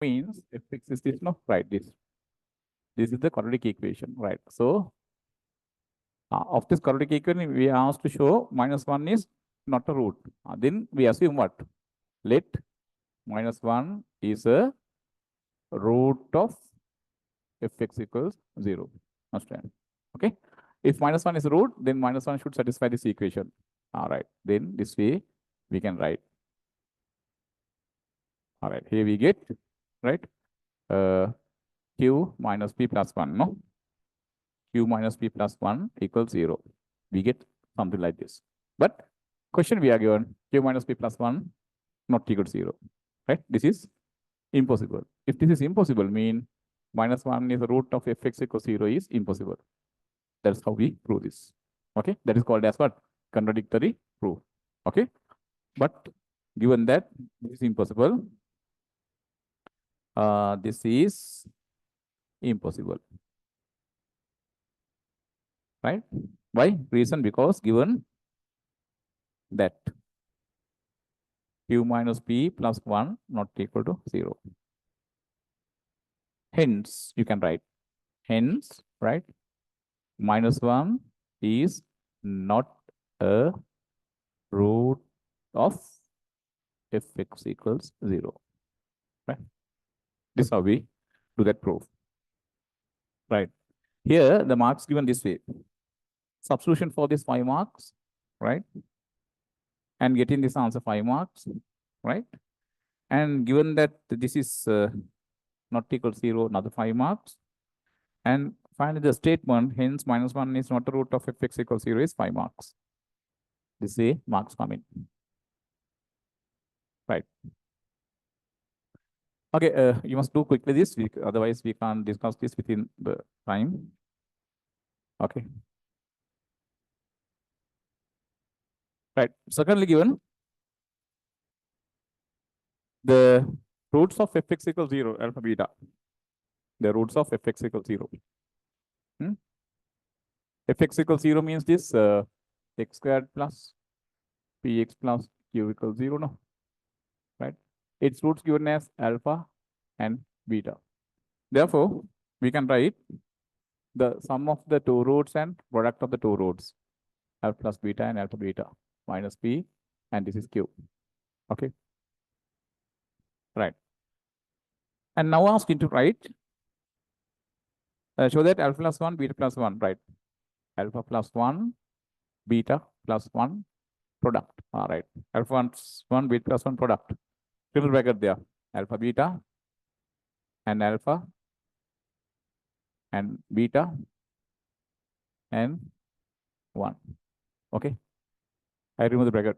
means fx is this, no, right? This is the quadratic equation, right? So of this quadratic equation, we are asked to show -1 is not a root. Then we assume what? Let -1 is a root of fx equals 0. Understand? Okay. If -1 is a root, then -1 should satisfy this equation. All right. Then this way we can write. All right. Here we get, right? Q minus p plus 1, no? Q minus p plus 1 equals 0. We get something like this. But question we are given, Q minus p plus 1 not equal to 0. Right? This is impossible. If this is impossible, mean -1 is the root of fx equals 0 is impossible. That's how we prove this. Okay? That is called as what? Contradictory proof. Okay? But given that this is impossible, this is impossible. Right? Why? Reason because given that q minus p plus 1 not equal to 0. Hence, you can write, hence, right? -1 is not a root of fx equals 0. Right? This is how we do that proof. Right? Here, the marks given this way. Substitution for this 5 marks, right? And getting this answer 5 marks, right? And given that this is not equal to 0, another 5 marks. And finally, the statement, hence -1 is not the root of fx equals 0 is 5 marks. This way, marks come in. Right. Okay, you must do quickly this, otherwise we can't discuss this within the time. Okay. Right. Secondly, given the roots of fx equals 0, alpha beta. The roots of fx equals 0. Fx equals 0 means this x squared plus px plus q equals 0, no? Right? Its roots given as alpha and beta. Therefore, we can write the sum of the two roots and product of the two roots, alpha plus beta and alpha beta minus p, and this is q. Okay. Right. And now asking to write, show that alpha plus 1, beta plus 1, right? Alpha plus 1, beta plus 1 product. All right. Alpha plus 1, beta plus 1 product. Little bracket there. Alpha beta and alpha and beta and 1. Okay. I remove the bracket.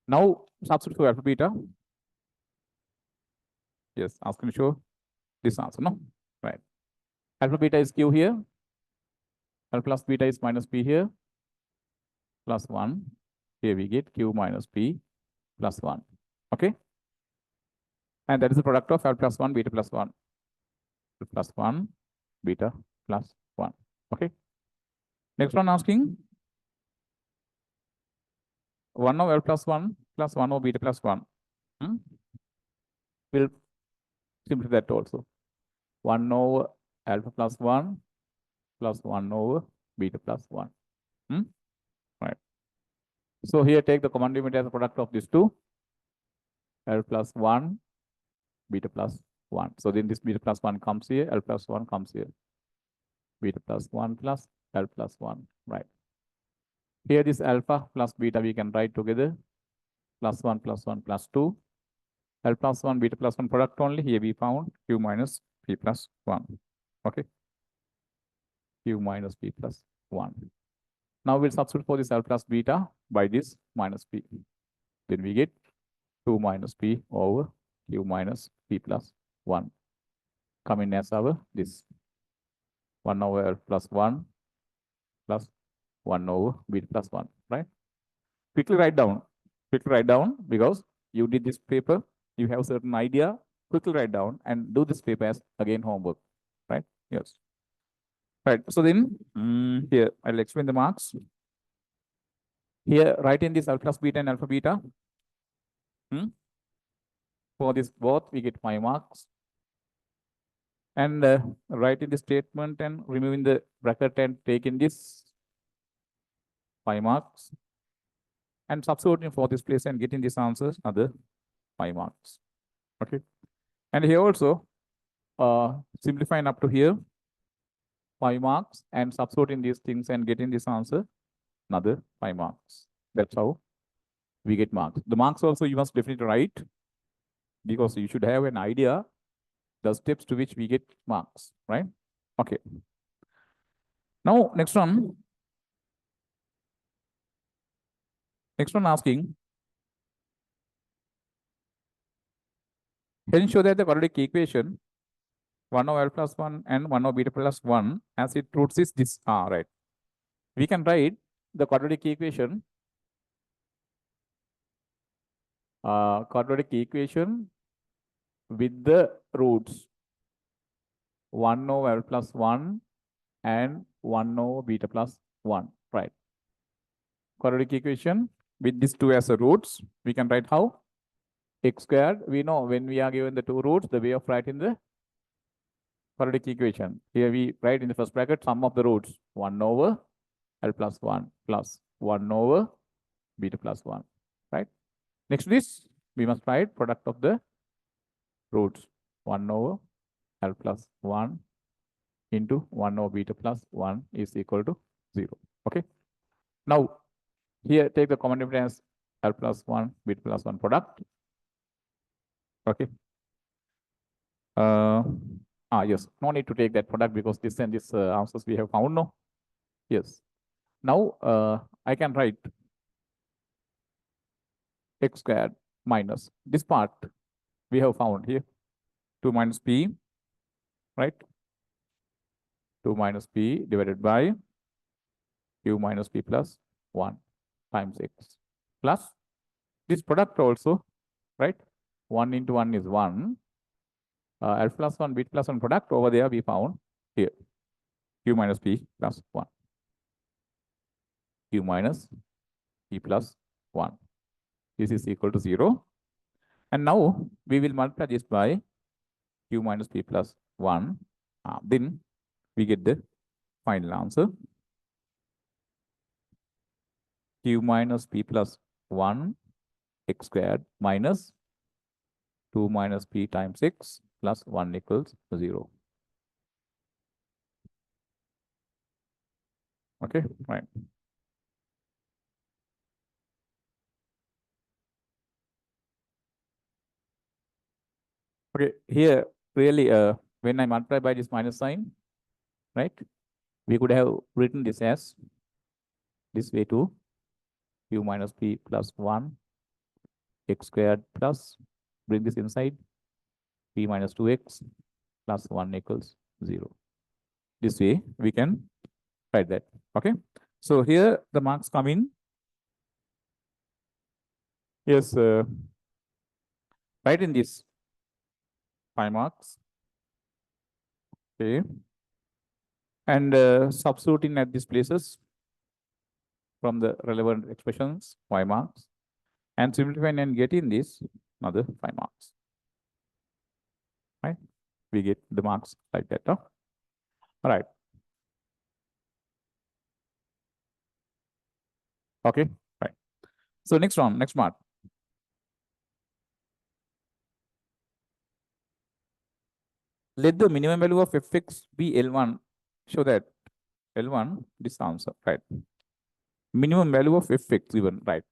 Now substitute for alpha beta. Yes, asking to show this answer, no? Right. Alpha beta is q here. Alpha plus beta is minus p here. Plus 1. Here we get q minus p plus 1. Okay. And that is the product of alpha plus 1, beta plus 1. Plus 1, beta plus 1. Okay. Next one asking 1 over alpha plus 1 plus 1 over beta plus 1. We'll simplify that also. 1 over alpha plus 1 plus 1 over beta plus 1. Right. So here take the common limit as a product of these two. Alpha plus 1, beta plus 1. So then this beta plus 1 comes here, alpha plus 1 comes here. Beta plus 1 plus alpha plus 1. Right. Here this alpha plus beta we can write together. Plus 1 plus 1 plus 2. Alpha plus 1, beta plus 1 product only. Here we found q minus p plus 1. Okay. Q minus p plus 1. Now we'll substitute for this alpha plus beta by this minus p. Then we get 2 minus p over q minus p plus 1. Coming as our this 1 over alpha plus 1 plus 1 over beta plus 1. Right? Quickly write down. Quickly write down because you did this paper. You have a certain idea. Quickly write down and do this paper as again homework. Right? Yes. Right. So then here I'll explain the marks. Here write in this alpha plus beta and alpha beta. For this both, we get 5 marks. And writing the statement and removing the bracket and taking this 5 marks. And substituting for this place and getting these answers, another 5 marks. Okay. And here also, simplifying up to here, 5 marks, and substituting these things and getting this answer, another 5 marks. That's how we get marks. The marks also you must definitely write, because you should have an idea the steps to which we get marks, right? Okay. Now, next one asking, hence show that the quadratic equation 1 over L plus 1 and 1 over beta plus 1 as its roots is this. Right. We can write the quadratic equation with the roots 1 over L plus 1 and 1 over beta plus 1, right? Quadratic equation with these two as the roots, we can write how? X squared. We know when we are given the two roots, the way of writing the quadratic equation. Here we write in the first bracket sum of the roots 1 over L plus 1 plus 1 over beta plus 1, right? Next to this, we must write product of the roots 1 over L plus 1 into 1 over beta plus 1 is equal to 0. Okay. Now, here take the common difference L plus 1, beta plus 1 product. Okay. Yes, no need to take that product because this and this answers we have found, no? Yes. Now, I can write x squared minus this part we have found here, 2 minus p, right? 2 minus p divided by q minus p plus 1 times x plus this product also, right? 1 into 1 is 1. L plus 1, beta plus 1 product over there we found here, q minus p plus 1. Q minus p plus 1. This is equal to 0. And now we will multiply this by q minus p plus 1. Then we get the final answer. Q minus p plus 1 x squared minus 2 minus p times x plus 1 equals 0. Okay, right. Okay, here really when I multiply by this minus sign, right, we could have written this as this way too, q minus p plus 1 x squared plus, bring this inside, p minus 2x plus 1 equals 0. This way we can write that. Okay, so here the marks come in. Yes, write in this 5 marks. Okay, and substituting at these places from the relevant expressions 5 marks, and simplifying and getting this another 5 marks. Right, we get the marks like that. All right. Okay, right. So next one, next mark. Let the minimum value of fx be L1. Show that L1, this answer, right? Minimum value of fx given, right?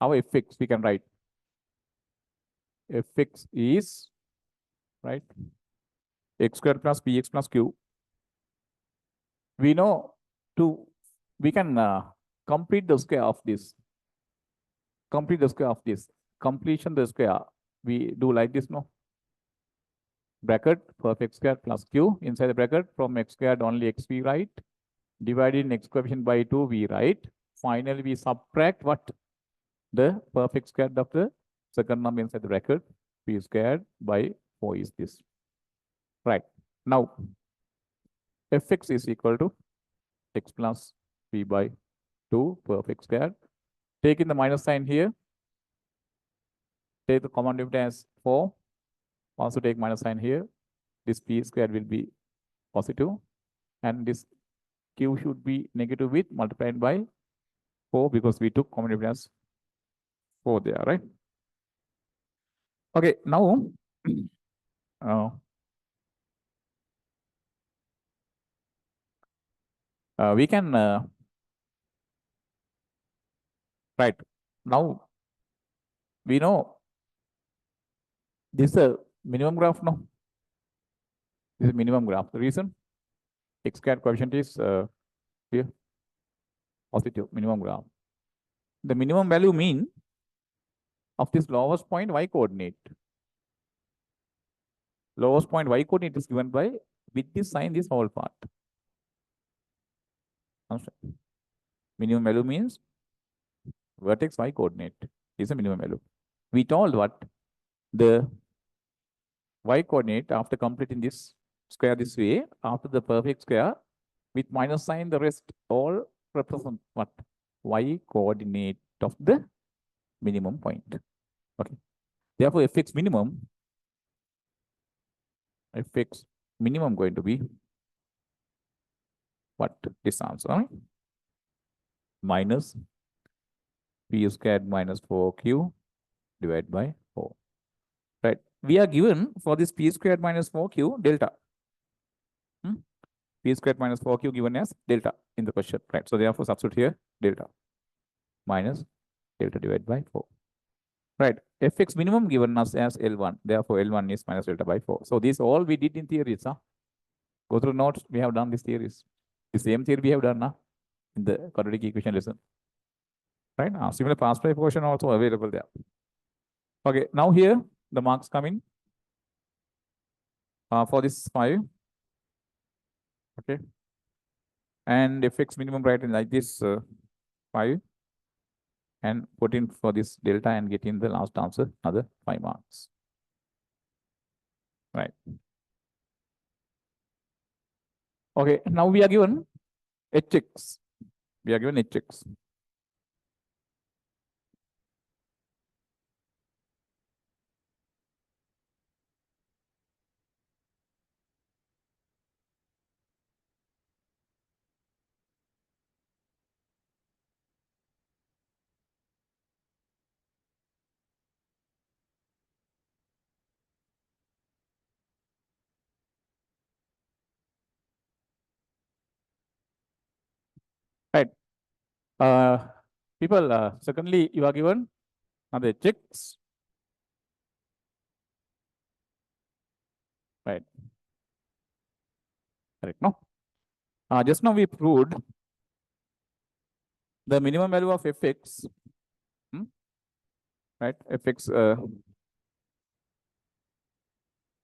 Our fx we can write. Fx is, right, x squared plus px plus q. We know we can complete the square of this. Complete the square of this. Completion the square. We do like this, no? Bracket for x squared plus q. Inside the bracket from x squared only x we write. Divided in x coefficient by 2 we write. Finally, we subtract what? The perfect square of the second number inside the bracket. P squared by 4 is this. Right. Now, fx is equal to x plus p by 2 perfect square. Taking the minus sign here. take the common denominator as 4. Also take minus sign here. This p squared will be positive. And this q should be negative with multiplied by 4 because we took common denominator as 4 there, right? Okay, now we can right now we know this is a minimum graph. No, this is a minimum graph. The reason x squared coefficient is here positive minimum graph. The minimum value mean of this lowest point y coordinate. Lowest point y coordinate is given by with this sign this whole part. Minimum value means vertex y coordinate is a minimum value. We told what the y coordinate after completing this square this way, after the perfect square with minus sign, the rest all represent what? Y coordinate of the minimum point. Okay. Therefore, fx minimum going to be what? This answer, right? Minus p squared minus 4q divided by 4. Right. We are given for this p squared minus 4q delta. P squared minus 4q given as delta in the question. Right. So therefore, substitute here delta minus delta divided by 4. Right. Fx minimum given us as L1. Therefore, L1 is minus delta by 4. So this all we did in theories. Huh? Go through notes. We have done this theories. The same theory we have done now in the quadratic equation lesson. Right. Similar past life portion also available there. Okay. Now here the marks come in for this 5. Okay. And fx minimum right in like this 5. And put in for this delta and get in the last answer, another 5 marks. Right. Okay, now we are given hx. We are given hx. Right. People, secondly, you are given another hx. Right. Correct. No. Just now we proved the minimum value of fx. Right. Fx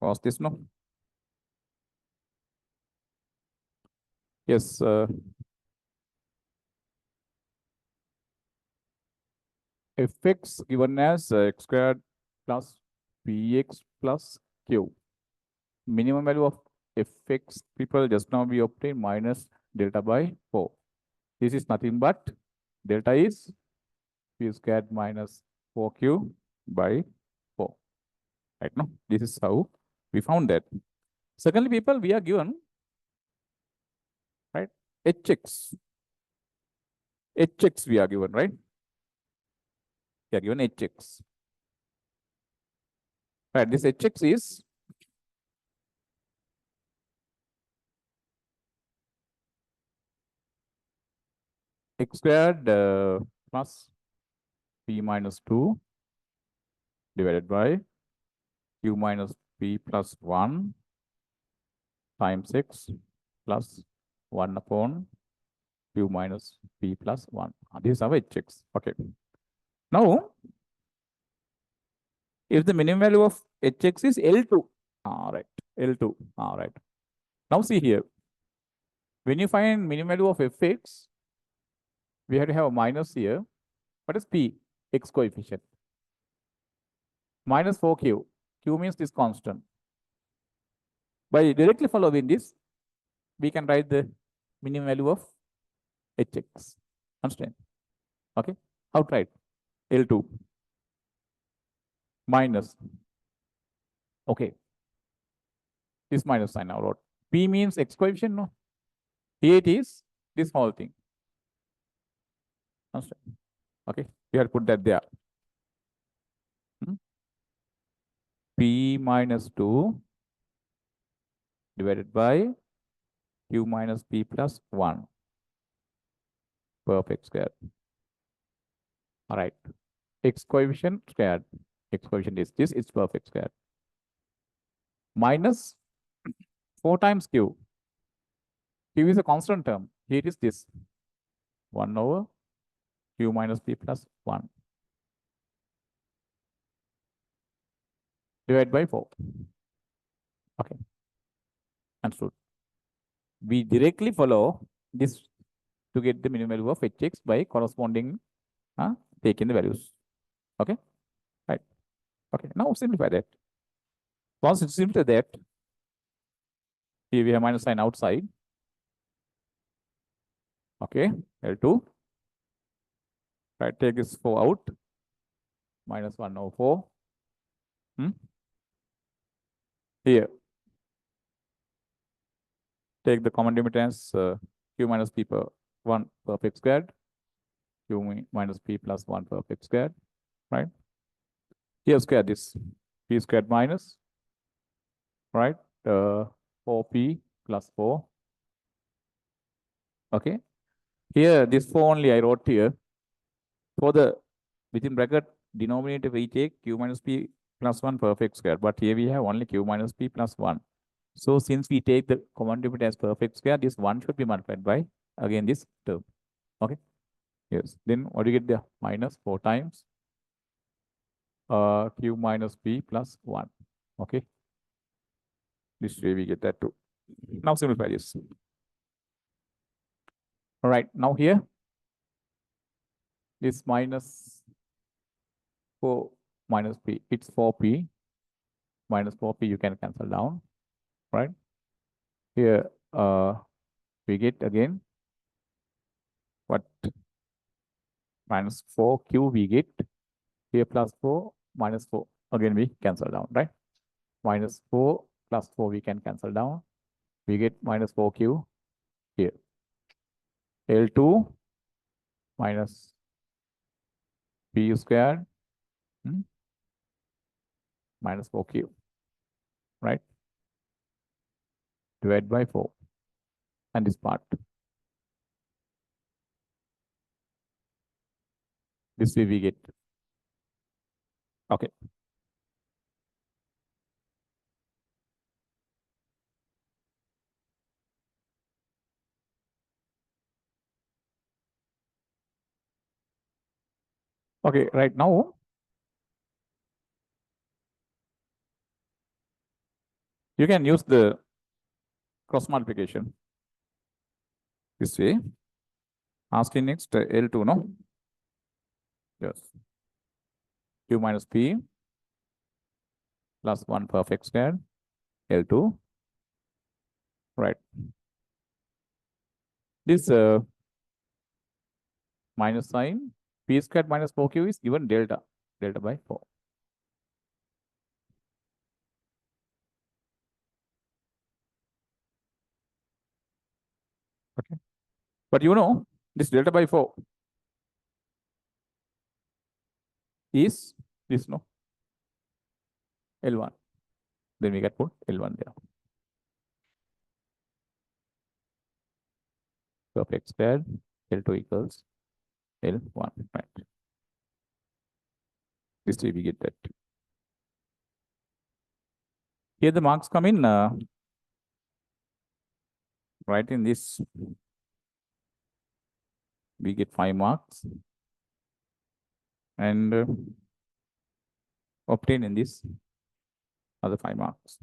was this, no? Yes. Fx given as x squared plus px plus q. Minimum value of fx, people, just now we obtained minus delta by 4. This is nothing but delta is p squared minus 4q by 4. Right now, this is how we found that. Secondly, people, we are given, right, hx. Hx we are given, right? We are given hx. Right, this hx is x squared plus p minus 2 divided by q minus p plus 1 times x plus 1 upon q minus p plus 1. This is our hx. Okay. Now, if the minimum value of hx is L2, right, L2, right. Now see here, when you find minimum value of fx, we have to have a minus here. What is p? X coefficient. Minus 4q. Q means this constant. By directly following this, we can write the minimum value of hx. Understand? Okay. How to write? L2. minus. Okay. This minus sign I wrote. P means x coefficient, no? Here it is this whole thing. Okay, we have to put that there. P minus 2 divided by Q minus P plus 1 perfect square. All right. X coefficient squared. X coefficient is this, it's perfect square. Minus 4 times Q. Q is a constant term. Here it is this. 1 over Q minus P plus 1. Divided by 4. Okay. Understood. We directly follow this to get the minimum value of hx by corresponding taking the values. Okay. Right. Okay. Now simplify that. Once it's simplify that, here we have minus sign outside. Okay. L2. Right. Take this 4 out. Minus 1 over 4. Here. Take the common limit as Q minus P per 1 perfect squared. Q minus P plus 1 perfect squared. Right. Here square this. P squared minus. Right. 4P plus 4. Okay. Here, this 4 only I wrote here. For the within bracket denominator, we take Q minus P plus 1 perfect square. But here we have only Q minus P plus 1. So since we take the common limit as perfect square, this 1 should be multiplied by again this term. Okay. Yes. Then what do you get there? Minus 4 times Q minus P plus 1. Okay. This way we get that too. Now simplify this. All right. Now here, this minus 4 minus P, it's 4P. Minus 4P you can cancel down. Right? Here we get again what? Minus 4Q we get. Here plus 4 minus 4. Again we cancel down, right? Minus 4 plus 4 we can cancel down. We get minus 4Q here. L2 minus P squared minus 4Q, right? Divided by 4. And this part. This way we get. Okay. Okay, right now, you can use the cross multiplication this way. Asking next L2, no? Yes. Q minus P plus 1 perfect square L2. Right. This minus sign P squared minus 4Q is given delta by 4. Okay. But you know, this delta by 4 is this, no? L1. Then we can put L1 there. Perfect squared L2 equals L1. Right. This way we get that. Here the marks come in right in this. We get 5 marks. And obtain in this other 5 marks.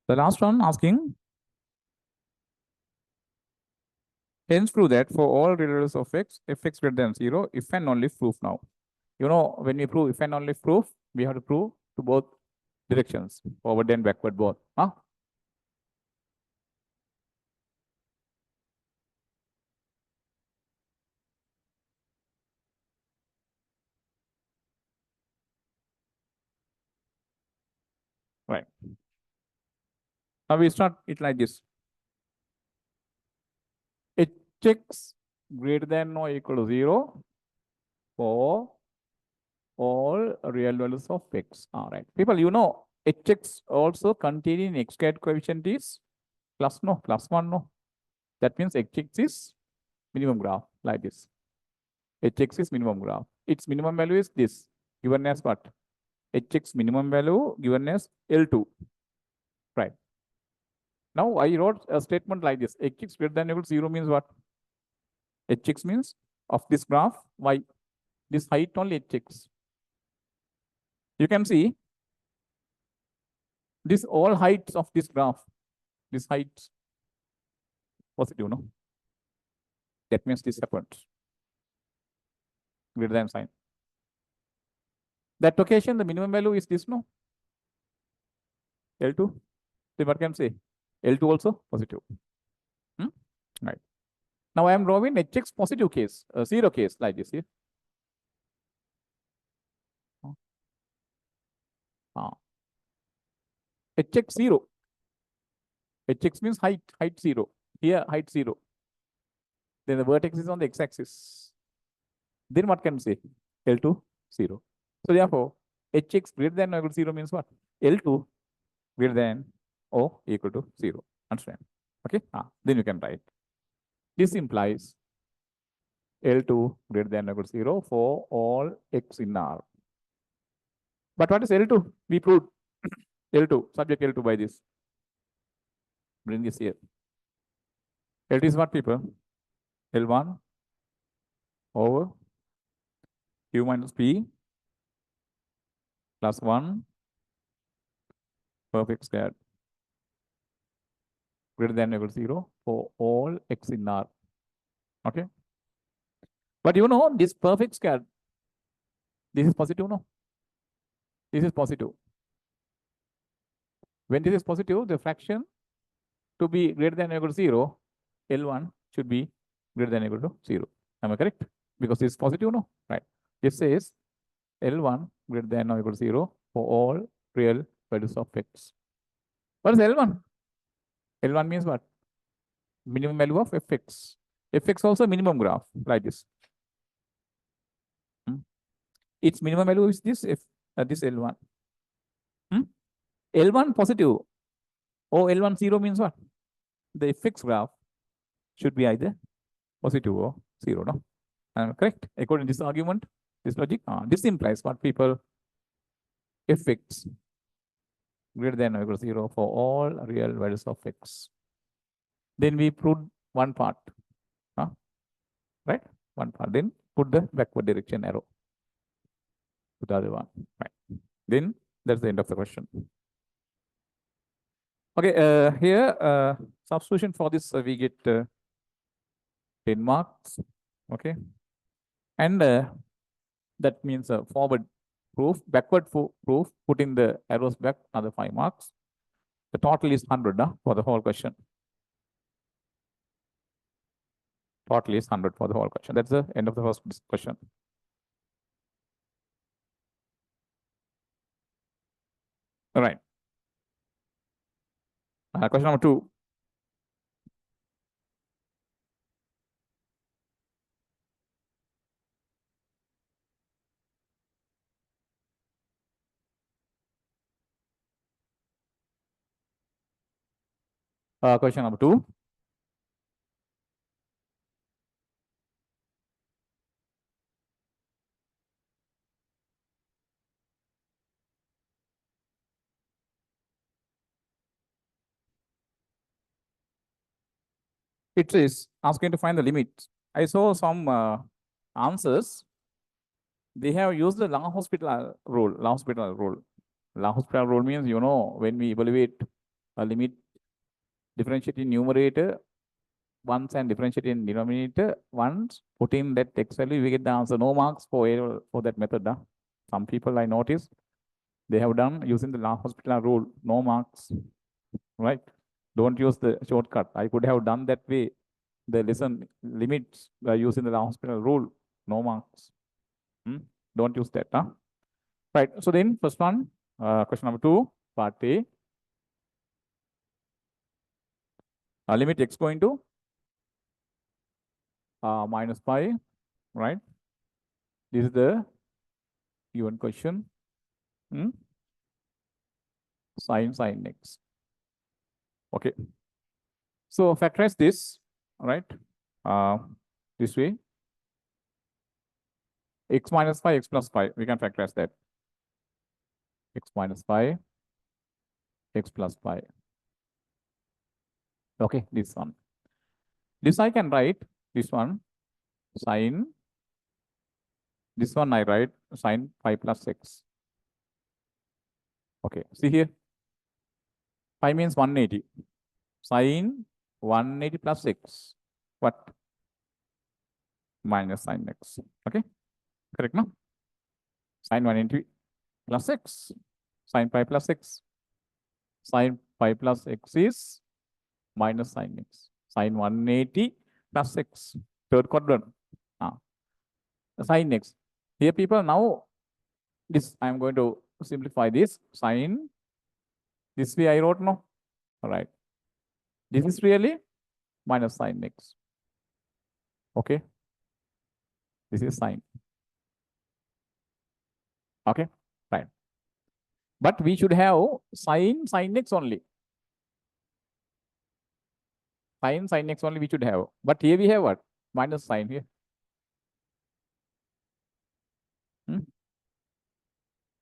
The last one asking, hence prove that for all real values of x, fx greater than 0, if and only if proof now. You know, when we prove if and only if proof, we have to prove to both directions, forward and backward both. Huh? Now we start it like this. Hx greater than or equal to 0 for all real values of x. All right. People, you know, hx also containing x squared coefficient is plus 1 no. That means hx is minimum graph like this. Hx is minimum graph. Its minimum value is this, given as what? Hx minimum value given as L2. Right. Now I wrote a statement like this. Hx greater than or equal to 0 means what? Hx means of this graph, y. This height only hx. You can see this all heights of this graph. This height positive, no? That means this happens. Greater than sign. That occasion, the minimum value is this, no? L2. Then what can I say? L2 also positive. Right. Now I am drawing hx positive case, 0 case like this here. Hx 0. Hx means height 0. Here height 0. Then the vertex is on the x-axis. Then what can we say? L2 0. So therefore, hx greater than or equal to 0 means what? L2 greater than or equal to 0. Understand? Okay. Then you can write. This implies L2 greater than or equal to 0 for all x in R. But what is L2? We proved L2, subject L2 by this. Bring this here. L2 is what, people? L1 over Q minus P plus 1 perfect square greater than or equal to 0 for all x in R. Okay. But you know, this perfect square, this is positive, no? This is positive. When this is positive, the fraction to be greater than or equal to 0, L1 should be greater than or equal to 0. Am I correct? Because this is positive, no? Right. This says L1 greater than or equal to 0 for all real values of x. What is L1? L1 means what? Minimum value of fx. Fx also minimum graph like this. Its minimum value is this this L1. L1 positive. L1 0 means what? The fx graph should be either positive or 0, no? Correct? According to this argument, this logic, this implies what, people? Fx greater than or equal to 0 for all real values of x. Then we proved one part, right? One part. Then put the backward direction arrow to the other one, right? Then that's the end of the question. Okay, here substitution for this we get 10 marks. Okay, and that means forward proof, backward proof, putting the arrows back, another 5 marks. The total is 100 for the whole question. Total is 100 for the whole question. That's the end of the first question. All right. Question number 2. Question number 2. It is asking to find the limit. I saw some answers. They have used the L'Hospital rule. L'Hospital rule. L'Hospital rule means, you know, when we evaluate a limit, differentiate in numerator once and differentiate in denominator once, put in that x value, we get the answer. No marks for that method. Some people I noticed, they have done using the L'Hospital rule. No marks, right? Don't use the shortcut. I could have done that way. The lesson limits by using the L'Hospital rule. No marks. Don't use that. Right. So then first one, question number 2, part A. limit x going to minus pi, right? This is the given question. Sin x. Okay. So factorize this, right? This way. X minus pi, x plus pi. We can factorize that. X minus pi, x plus pi. Okay, this one. This I can write, this one, sin. This one I write sin pi plus x. Okay, see here. Pi means 180. Sin 180 plus x. What? Minus sin x. Okay, correct, no? Sin 180 plus x. Sin pi plus x. Sin pi plus x is minus sin x. Sin 180 plus x. Third quadrant. Sin x. Here people, now this I am going to simplify this. Sin, this way I wrote, no? All right. This is really minus sin x. Okay. This is sin. Okay. Right. But we should have sin x only. Sin x only we should have. But here we have what? Minus sin here.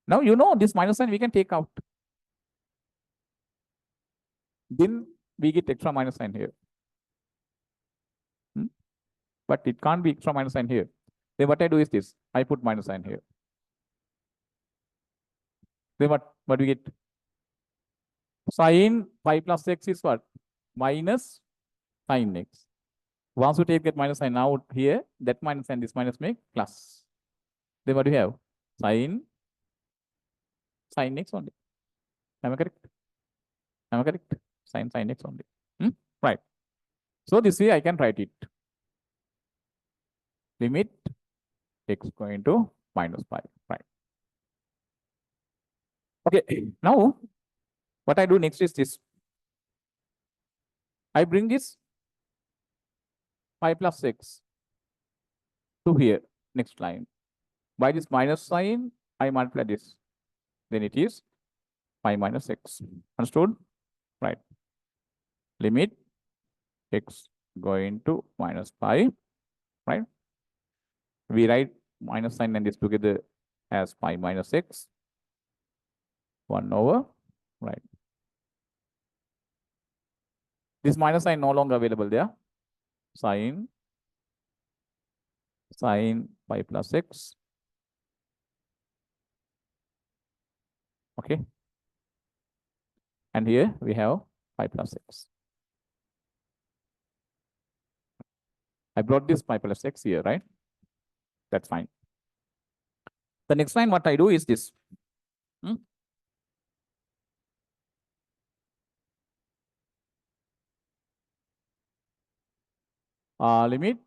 Now you know this minus sign we can take out. Then we get extra minus sign here. But it can't be extra minus sign here. Then what I do is this. I put minus sign here. Then what we get? Sin pi plus x is what? Minus sin x. Once you get minus sign out here, that minus and this minus make plus. Then what do you have? Sin x only. Am I correct? Am I correct? Sin x only. Right. So this way I can write it. Limit x going to minus pi. Right. Okay. Now, what I do next is this. I bring this pi plus x to here, next line. By this minus sign, I multiply this. Then it is pi minus x. Understood? Right. Limit x going to minus pi. Right. We write minus sign and this together as pi minus x. 1 over. Right. This minus sign no longer available there. Sin pi plus x. Okay. And here we have pi plus x. I brought this pi plus x here, right? That's fine. The next line, what I do is this. Limit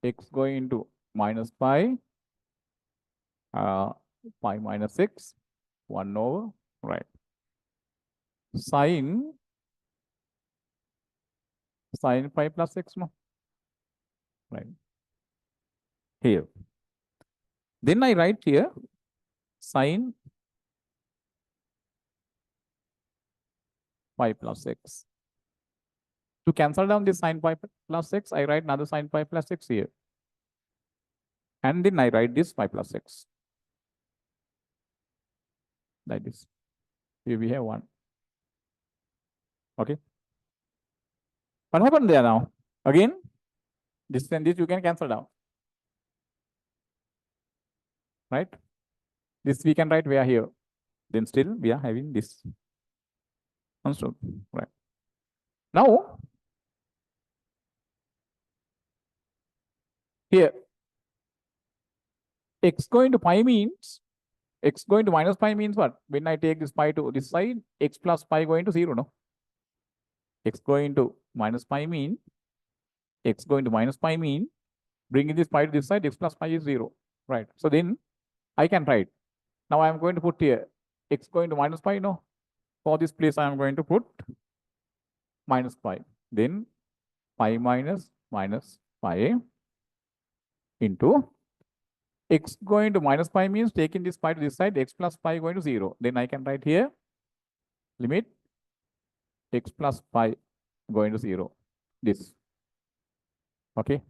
x going into minus pi, pi minus x, 1 over, right. Sin pi plus x, no? Right. Here. Then I write here sin pi plus x. To cancel down this sin pi plus x, I write another sin pi plus x here. And then I write this pi plus x. Like this. Here we have 1. Okay. What happened there now? Again, this and this you can cancel down. Right? This we can write we are here. Then still we are having this. Understood? Right. Now, here, x going to pi means, x going to minus pi means what? When I take this pi to this side, x plus pi going to 0, no? X going to minus pi mean, x going to minus pi mean, bringing this pi to this side, x plus pi is 0. Right. So then I can write. Now I am going to put here x going to minus pi, no? For this place I am going to put minus pi. Then pi minus pi into x going to minus pi means taking this pi to this side, x plus pi going to 0. Then I can write here limit x plus pi going to 0. This. Okay.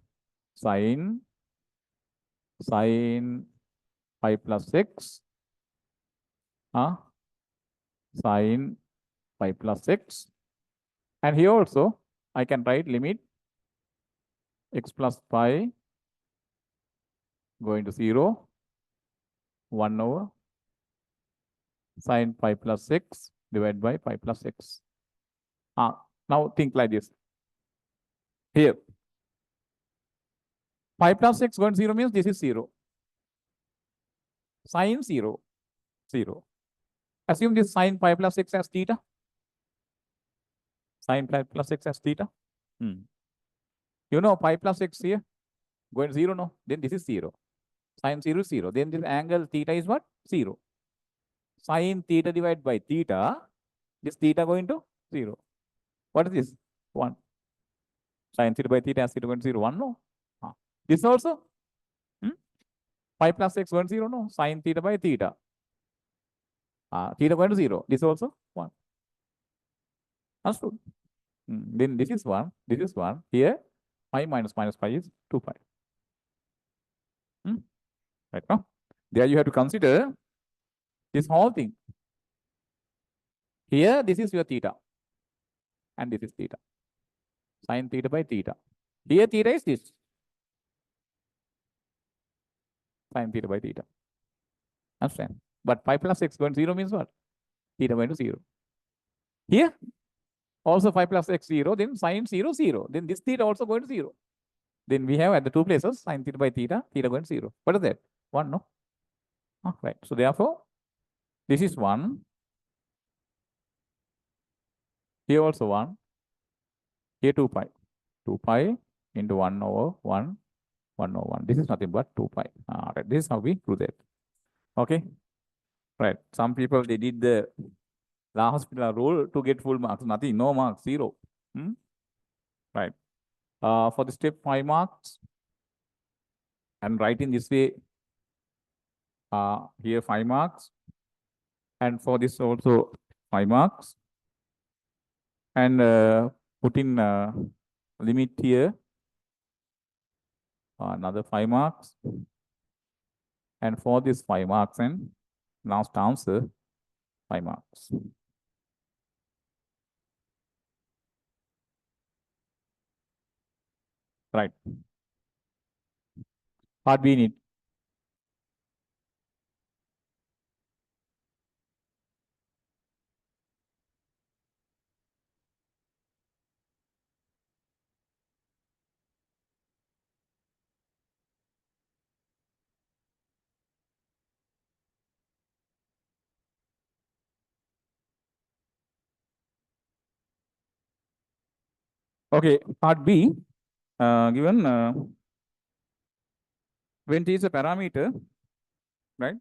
Sine pi plus x. Sine pi plus x. And here also I can write limit x plus pi going to 0, 1 over sine pi plus x divided by pi plus x. Now think like this. Here, pi plus x going to 0 means this is 0. Sine 0, 0. Assume this sine pi plus x as theta. Sine pi plus x as theta. You know pi plus x here going to 0, no? Then this is 0. Sine 0 is 0. Then this angle theta is what? 0. Sine theta divided by theta. This theta going to 0. What is this? 1. Sine theta by theta as theta going to 0. 1, no? This also? Pi plus x going to 0, no? Sine theta by theta. Theta going to 0. This also 1. Understood? Then this is 1. This is 1. Here, pi minus pi is 2 pi. Right now? There you have to consider this whole thing. Here, this is your theta. And this is theta. Sine theta by theta. Here, theta is this. Sine theta by theta. Understand? But pi plus x going to 0 means what? Theta going to 0. Here, also pi plus x 0, then sine 0, 0. Then this theta also going to 0. Then we have at the two places, sine theta by theta, theta going to 0. What is that? 1, no? Right. So therefore, this is 1. Here also 1. Here 2 pi. 2 pi into 1 over 1, 1 over 1. This is nothing but 2 pi. Right. This is how we do that. Okay. Right. Some people, they did the La Hospital rule to get full marks. Nothing. No marks. 0. Right. For the step 5 marks, I'm writing this way. Here 5 marks. And for this also 5 marks. And put in limit here. Another 5 marks. And for this 5 marks and last answer 5 marks. Right. Part B need. Okay, part B, given when T is a parameter, right?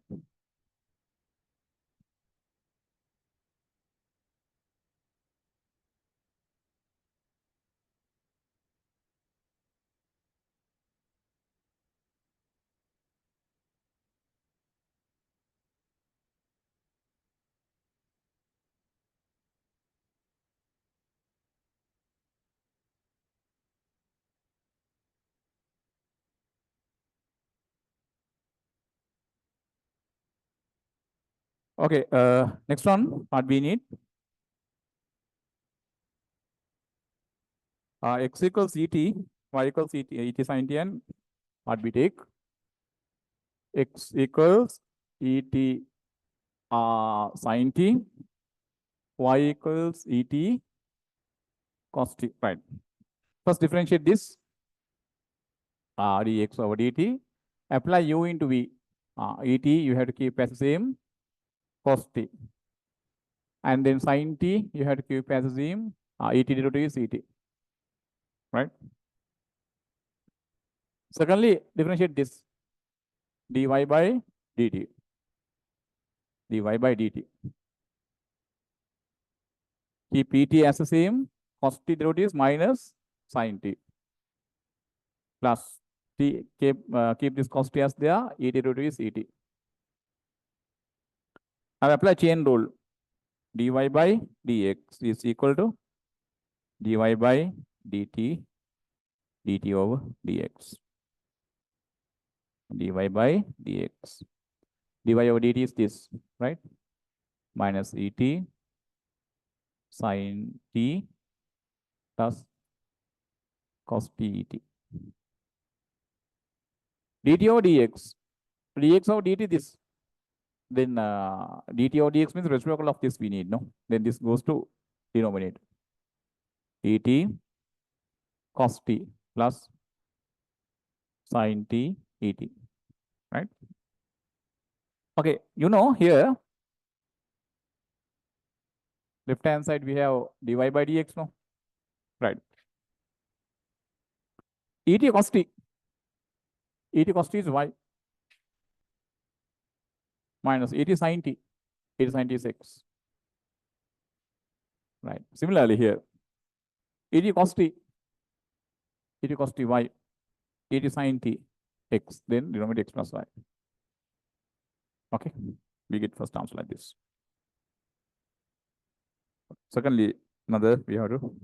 Okay, next one, part B need. X equals ET, Y equals ET sin T, and part B take. X equals ET sin T, Y equals ET cos T, right? First differentiate this, dx over dt, apply u into v. Et you have to keep as the same, cos T. And then sin T, you have to keep as the same, et derivative is et. Right? Secondly, differentiate this, dy by dt. Dy by dt. Keep et as the same, cos t derivative is minus sin t plus t, keep this cos t as there, e derivative is et. I apply chain rule. Dy by dx is equal to dy by dt, dt over dx. Dy by dx. Dy over dt is this, right? Minus et sin t plus cos t et. Dt over dx. Dx over dt this. Then dt over dx means reciprocal of this we need, no? Then this goes to denominator. Et cos t plus sin t et, right? Okay, you know here, left hand side we have dy by dx, no? Right. Et cos t. Et cos t is y minus et sin t. Et sin t is x. Right. Similarly here, et cos t. Et cos t y. Et sin t x. Then denominator x plus y. Okay. We get first terms like this. Secondly, another we have to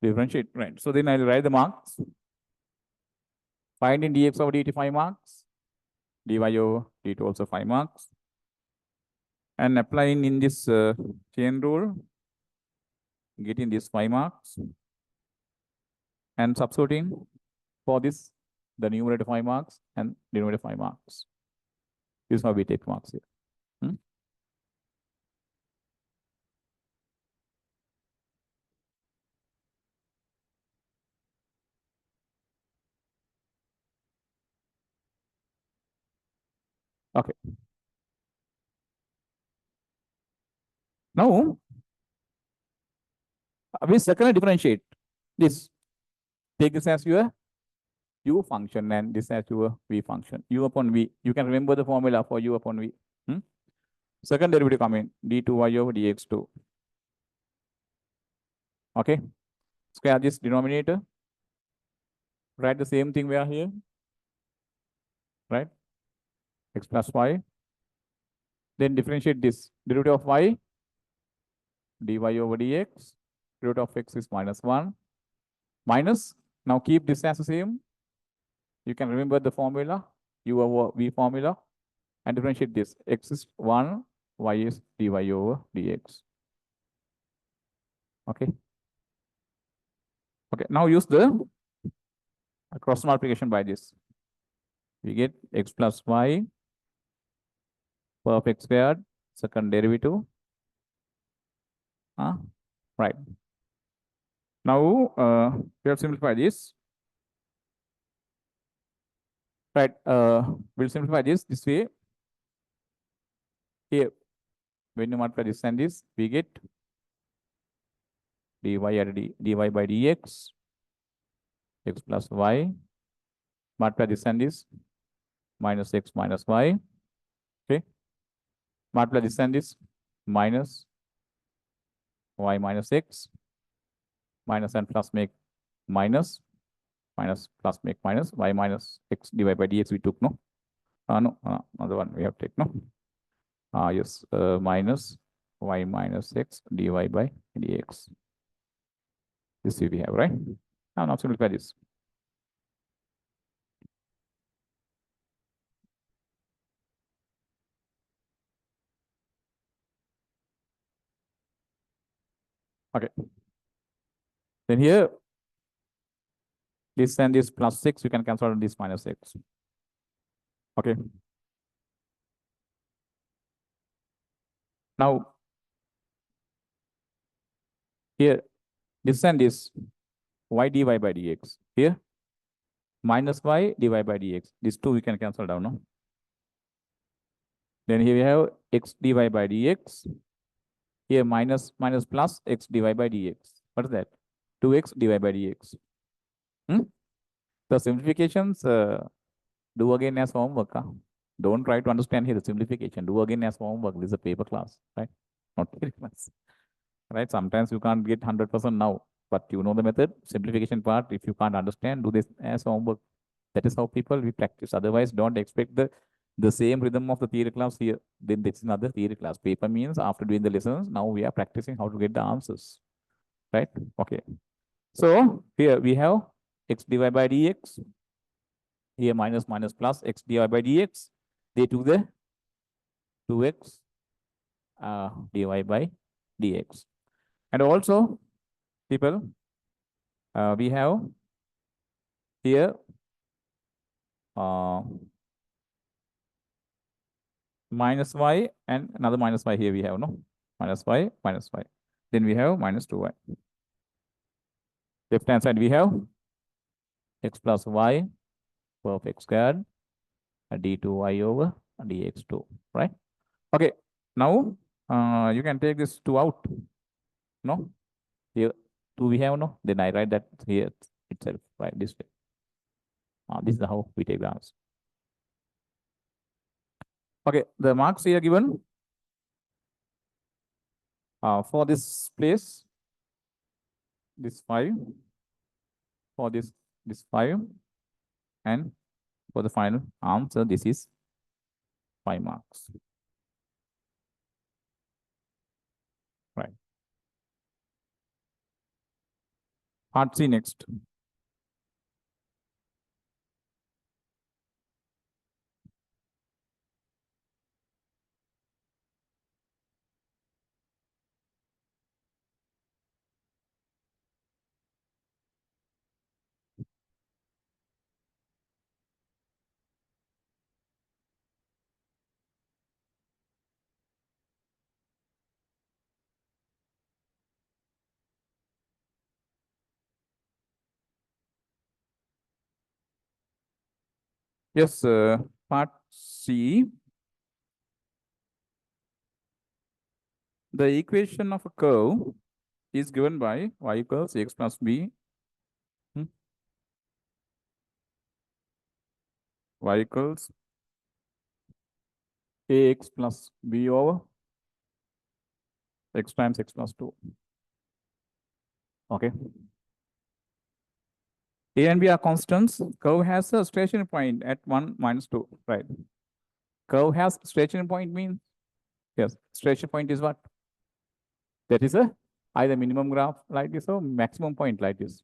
differentiate, right? So then I'll write the marks. Find in dx over dt 5 marks. Dy over dt also 5 marks. And applying in this chain rule, getting these 5 marks. And substituting for this, the numerator 5 marks and denominator 5 marks. This is how we take marks here. Okay. Now, we secondly differentiate this. Take this as your u function and this as your v function. U upon v. You can remember the formula for u upon v. Second derivative come in d2y over dx2. Okay. Square this denominator. Write the same thing we are here. Right? X plus y. Then differentiate this. Derivative of y, dy over dx. Derivative of x is minus 1. Minus. Now keep this as the same. You can remember the formula, u over v formula. And differentiate this. X is 1, y is dy over dx. Okay. Okay. Now use the cross multiplication by this. We get x plus y perfect squared, second derivative. Right. Now we have simplified this. Right. We'll simplify this way. Here, when you multiply this and this, we get dy by dx, x plus y, multiply this and this, minus x minus y. Okay. Multiply this and this, minus y minus x, minus and plus make minus, minus plus make minus, y minus x divided by dx we took, no? No, another one we have taken, no? Yes, minus y minus x dy by dx. This we have, right? Now simplify this. Okay. Then here, this and this plus 6, you can cancel this minus 6. Okay. Now, here, this and this, y dy by dx. Here, minus y dy by dx. These two we can cancel down, no? Then here we have x dy by dx. Here minus plus x dy by dx. What is that? 2x dy by dx. The simplifications, do again as homework. Don't try to understand here the simplification. Do again as homework. This is a paper class, right? Not very class. right? Sometimes you can't get 100% now, but you know the method. Simplification part, if you can't understand, do this as homework. That is how people we practice. Otherwise, don't expect the same rhythm of the theory class here. Then this is another theory class. Paper means after doing the lessons, now we are practicing how to get the answers, right? Okay. So here we have x divided by dx. Here minus minus plus x divided by dx. They took the 2x divided by dx. And also, people, we have here minus y and another minus y here we have, no? Minus y, minus y. Then we have minus 2y. Left hand side we have x plus y perfect squared d2y over dx2, right? Okay, now you can take this 2 out, no? Here 2 we have, no? Then I write that here itself, right? This way. This is how we take the answer. Okay, the marks here given for this place, this 5, for this 5, and for the final answer, this is 5 marks. Right. Part C next. Yes, part C. The equation of a curve is given by y equals x plus b. Y equals ax plus b over x times x plus 2. Okay. A and b are constants. Curve has a stationary point at 1 minus 2. Right. Curve has stationary point means, yes, stationary point is what? That is a either minimum graph like this or maximum point like this.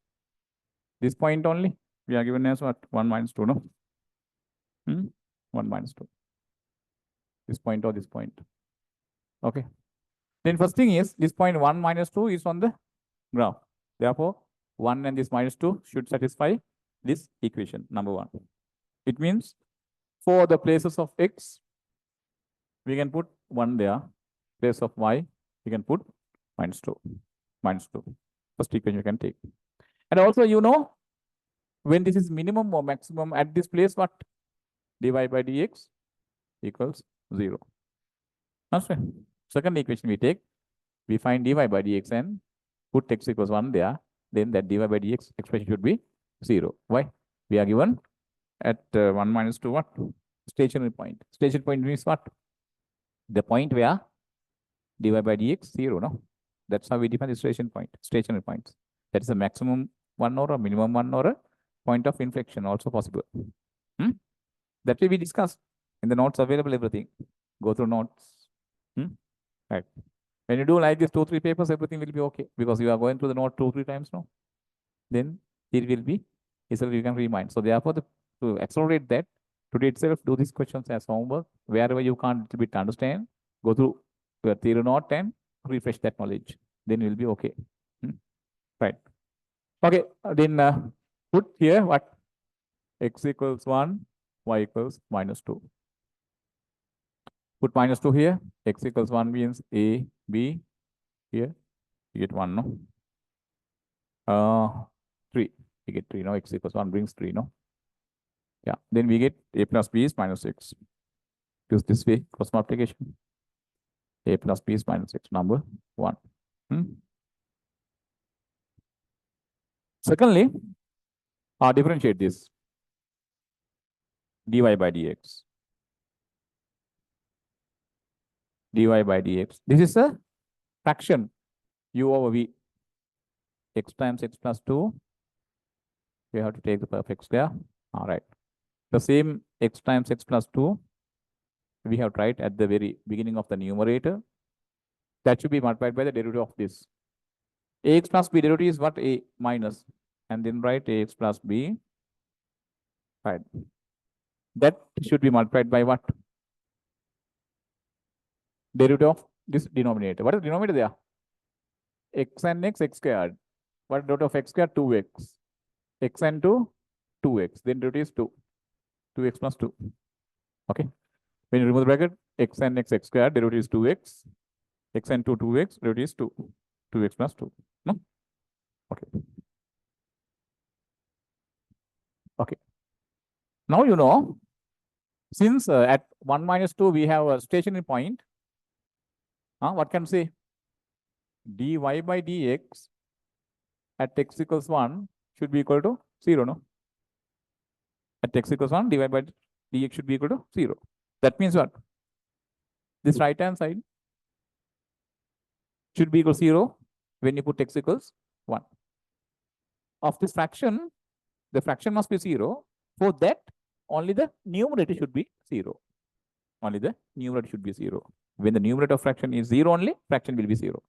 This point only we are given as what? 1 minus 2, no? 1 minus 2. This point or this point. Okay. Then first thing is this point 1 minus 2 is on the graph. Therefore, 1 and this minus 2 should satisfy this equation, number 1. It means for the places of x, we can put 1 there. Place of y, we can put minus 2. Minus 2. First equation you can take. And also, you know, when this is minimum or maximum at this place, what? dy by dx equals 0. Understand? Second equation we take, we find dy by dx and put x equals 1 there, then that dy by dx expression should be 0. Why? We are given at 1 minus 2 what? Stationary point. Stationary point means what? The point where dy by dx 0, no? That's how we define the stationary point. Stationary points. That is a maximum 1 or a minimum 1 or a point of inflection also possible. That will be discussed in the notes available, everything. Go through notes. Right. When you do like this 2-3 papers, everything will be okay because you are going through the note 2-3 times now. Then it will be easily you can remind. So therefore, to accelerate that, today itself do these questions as homework. Wherever you can't a bit understand, go through your theory note and refresh that knowledge. Then you will be okay. Right. Okay. Then put here what? X equals 1, y equals minus 2. Put minus 2 here. X equals 1 means A, B. Here, you get 1, no? 3. We get 3, no? X equals 1 brings 3, no? Yeah. Then we get A plus B is minus 6. Use this way, cross multiplication. A plus B is minus 6, number 1. Secondly, differentiate this. Dy by dx. Dy by dx. This is a fraction. u over v. X times x plus 2, we have to take the perfect square. All right. The same x times x plus 2, we have tried at the very beginning of the numerator. That should be multiplied by the derivative of this. Ax plus b derivative is what? A minus. And then write ax plus b. Right. That should be multiplied by what? Derivative of this denominator. What is the denominator there? X and x squared. What is the derivative of x squared? 2x. X and 2, 2x. Then derivative is 2. 2x plus 2. Okay. When you remove the bracket, x and x squared, derivative is 2x. X and 2, 2x, derivative is 2. 2x plus 2. No? Okay. Okay. Now you know, since at 1 minus 2, we have a stationary point, what can we say? dy by dx at x equals 1 should be equal to 0, no? At x equals 1, dy by dx should be equal to 0. That means what? This right-hand side should be equal to 0 when you put x equals 1. Of this fraction, the fraction must be 0. For that, only the numerator should be 0. Only the numerator should be 0. When the numerator of fraction is 0 only, fraction will be 0.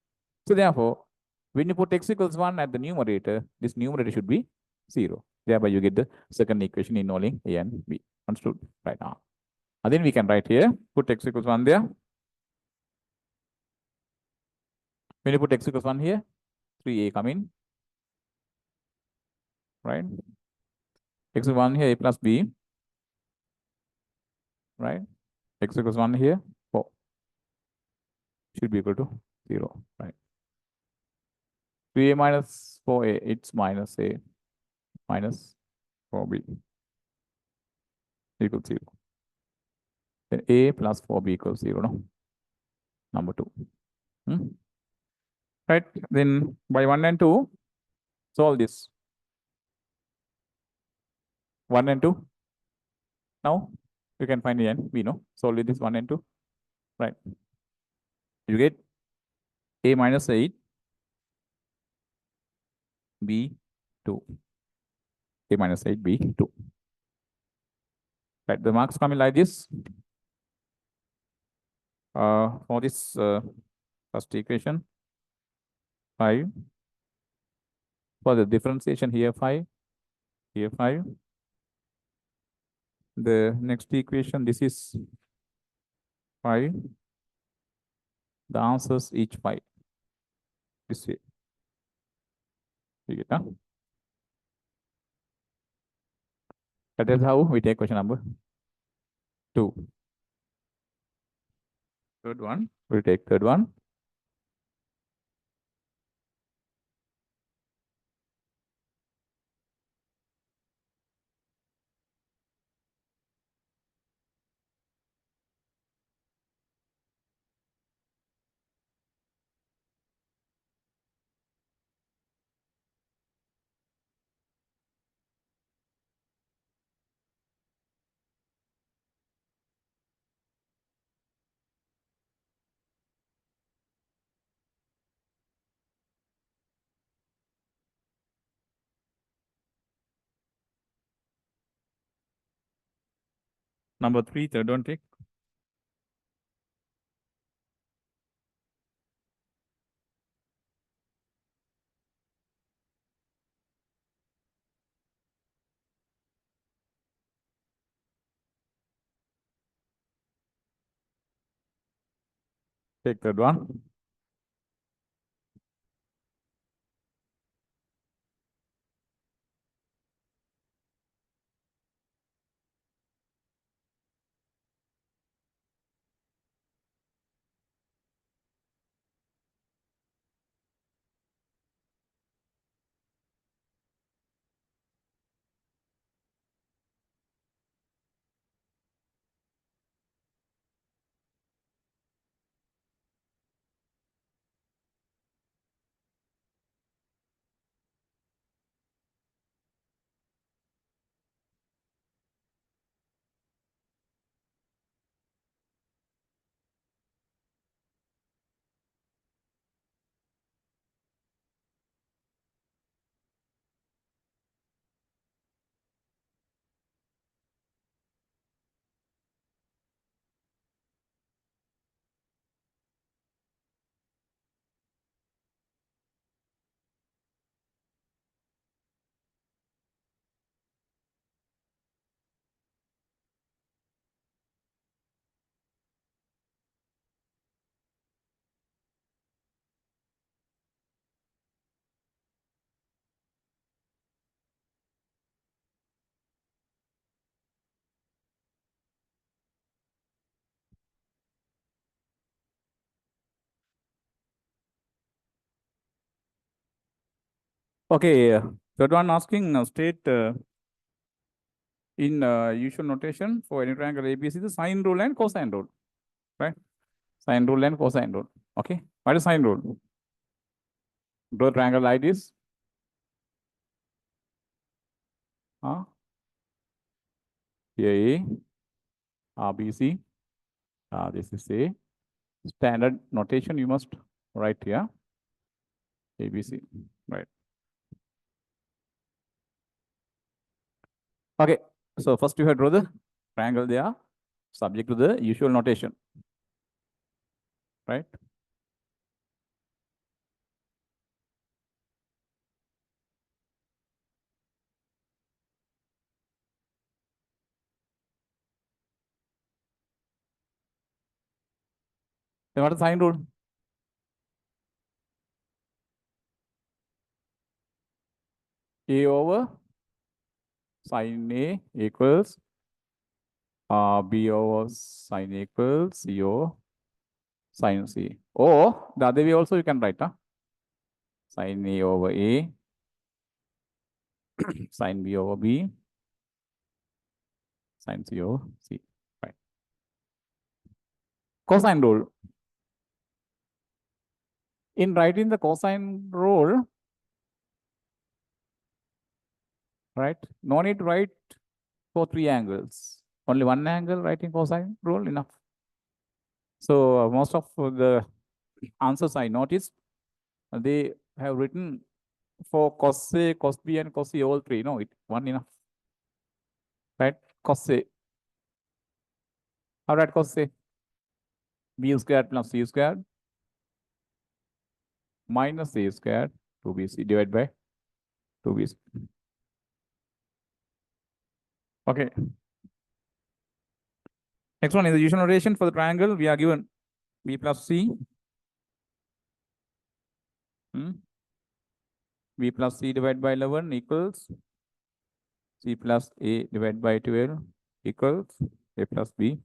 So therefore, when you put x equals 1 at the numerator, this numerator should be 0. Thereby, you get the second equation involving a and b. Understood right now. And then we can write here, put x equals 1 there. When you put x equals 1 here, 3a come in. Right? X equals 1 here, a plus b. Right? X equals 1 here, 4. Should be equal to 0. Right? 3a minus 4a, it's minus a minus 4b equals 0. Then a plus 4b equals 0, no? Number 2. Right? Then by 1 and 2, solve this. 1 and 2. Now you can find the n. We know. Solve with this 1 and 2. Right? You get a minus 8, b 2. A minus 8, b 2. Right? The marks come in like this. For this first equation, 5. For the differentiation here, 5. Here, 5. The next equation, this is 5. The answers each 5. This way. You get, huh? That is how we take question number 2. Third one, we'll take third one. Number 3, third one take. Take third one. Okay, third one asking state in usual notation for any triangle ABC, the sine rule and cosine rule, right? Sine rule and cosine rule. Okay, what is sine rule? Draw a triangle like this. Here A, RBC. This is a standard notation you must write here. ABC, right? Okay, so first you have draw the triangle there, subject to the usual notation, right? Then what is sine rule? A over sine A equals B over sine A equals C over sine C. Or the other way also you can write, sine A over A, sine B over B, sine C over C. Right. Cosine rule. In writing the cosine rule, right? No need to write for three angles. Only one angle writing cosine rule enough. So most of the answers I noticed, they have written for cos A, cos B, and cos C all three. No, it one enough. Right? Cos A. How write cos A? B squared plus C squared minus A squared 2BC divided by 2BC. Okay. Next one is the usual notation for the triangle. We are given B plus C. B plus C divided by 11 equals C plus A divided by 12 equals A plus B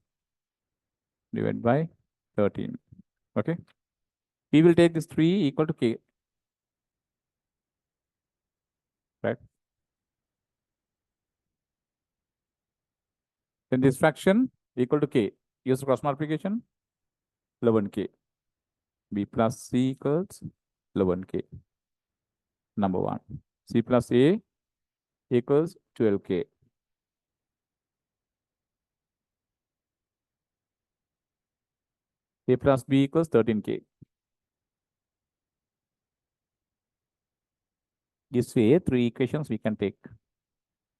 divided by 13. Okay. We will take this 3 equal to K. Right. Then this fraction equal to K. Use cross multiplication 11K. B plus C equals 11K. Number 1. C plus A equals 12K. A plus B equals 13K. This way, 3 equations we can take.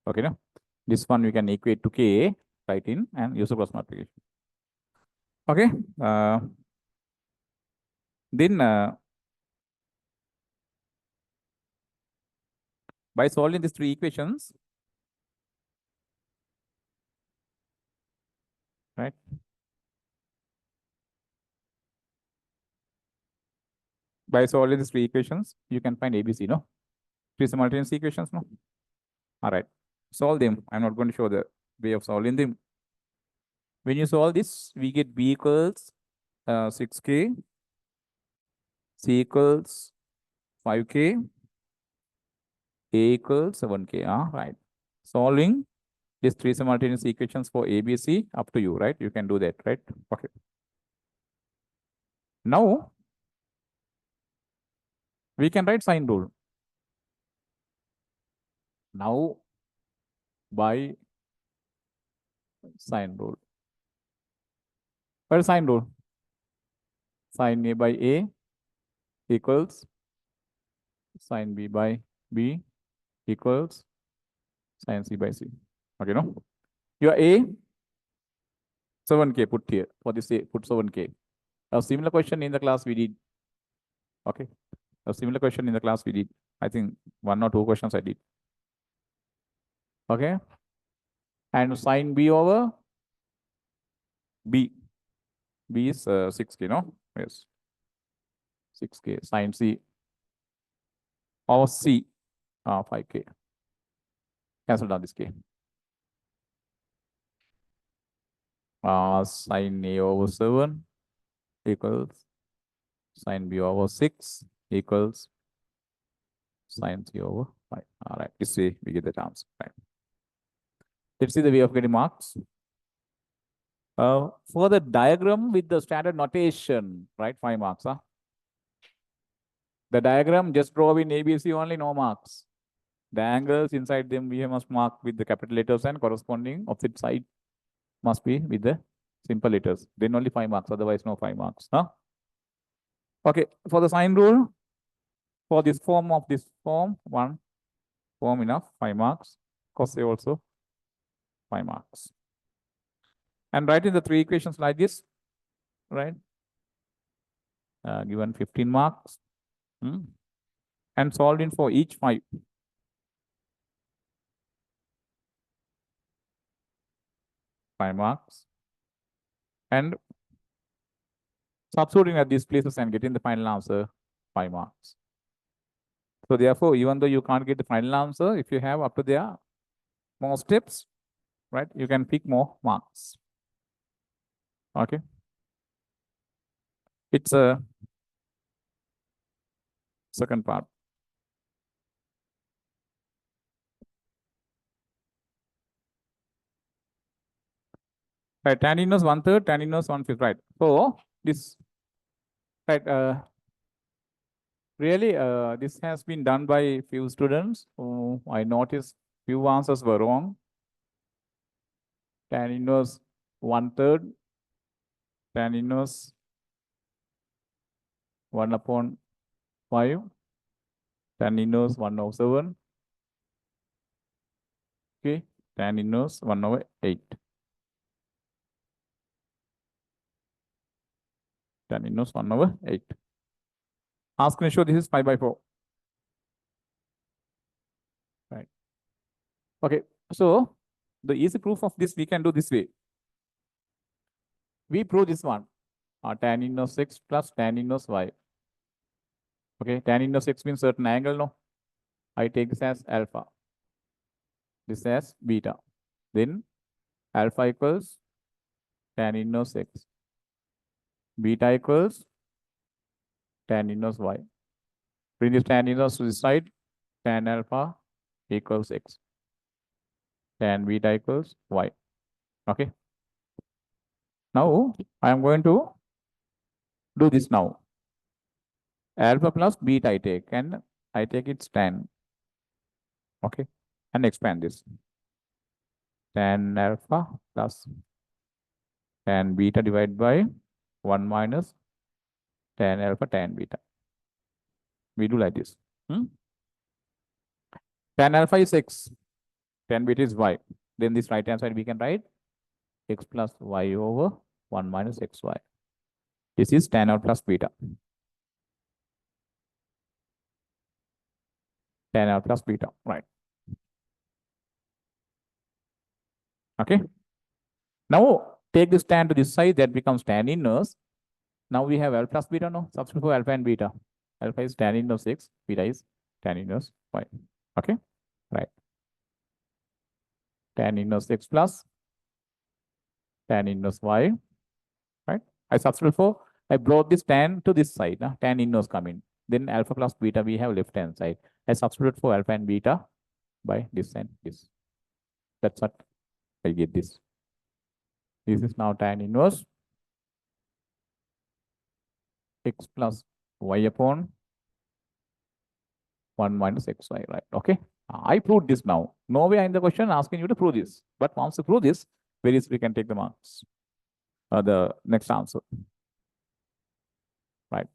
Okay, no? This one we can equate to K, write in, and use the cross multiplication. Okay. Then by solving these 3 equations, right? By solving these 3 equations, you can find ABC, no? 3 simultaneous equations, no? All right. Solve them. I'm not going to show the way of solving them. When you solve this, we get B equals 6K, C equals 5K, A equals 7K. Right. Solving these 3 simultaneous equations for ABC, up to you, right? You can do that, right? Okay. Now, we can write sine rule. Now, by sine rule. What is sine rule? Sine A by A equals sine B by B equals sine C by C. Okay, no? Your A, 7K put here. For this A, put 7K. A similar question in the class we did. Okay. A similar question in the class we did. I think 1 or 2 questions I did. Okay. And sine B over B. B is 6K, no? Yes. 6K. Sine C over C, 5K. Cancel down this K. Sine A over 7 equals sine B over 6 equals sine 3 over 5. All right, this way we get the answer. Right. Let's see the way of getting marks. For the diagram with the standard notation, right? 5 marks. Huh? The diagram just draw in ABC only, no marks. The angles inside them we must mark with the capital letters and corresponding opposite side must be with the simple letters. Then only 5 marks, otherwise no 5 marks. Huh? Okay, for the sign rule, for this form, 1 form enough, 5 marks. Cos also 5 marks. And writing the 3 equations like this, right? Given 15 marks. And solving for each 5. 5 marks. And substituting at these places and getting the final answer, 5 marks. So therefore, even though you can't get the final answer, if you have up to there more steps, right, you can pick more marks. Okay. It's a second part. Right, tan inverse 1/3, tan inverse 1/5, right? So this, right, really, this has been done by few students who I noticed few answers were wrong. Tan inverse 1/3, tan inverse 1/5, tan inverse 1/7. Okay, tan inverse 1/8. Tan inverse 1/8. Ask me, show this is 5/4. Right. Okay, so the easy proof of this we can do this way. We prove this one. Tan inverse x plus tan inverse y. Okay, tan inverse x means certain angle, no? I take this as alpha. This as beta. Then alpha equals tan inverse x. Beta equals tan inverse y. Bring this tan inverse to this side. Tan alpha equals x. Tan beta equals y. Okay. Now I am going to do this now. Alpha plus beta I take, and I take its tan. Okay. And expand this. Tan alpha plus tan beta divided by 1 minus tan alpha tan beta. We do like this. Tan alpha is x. Tan beta is y. Then this right hand side we can write x plus y over 1 minus xy. This is tan alpha plus beta. Tan alpha plus beta. Right. Okay. Now take this tan to this side, that becomes tan inverse. Now we have alpha plus beta, no? Substitute for alpha and beta. Alpha is tan inverse x, beta is tan inverse y. Okay. Right. Tan inverse x plus tan inverse y. Right. I substitute for, I brought this tan to this side. Tan inverse coming. Then alpha plus beta we have left hand side. I substitute for alpha and beta by this and this. That's what I get this. This is now tan inverse x plus y upon 1 minus xy, right? Okay. I proved this now. No way in the question asking you to prove this. But once you prove this, very easily we can take the marks. The next answer. Right.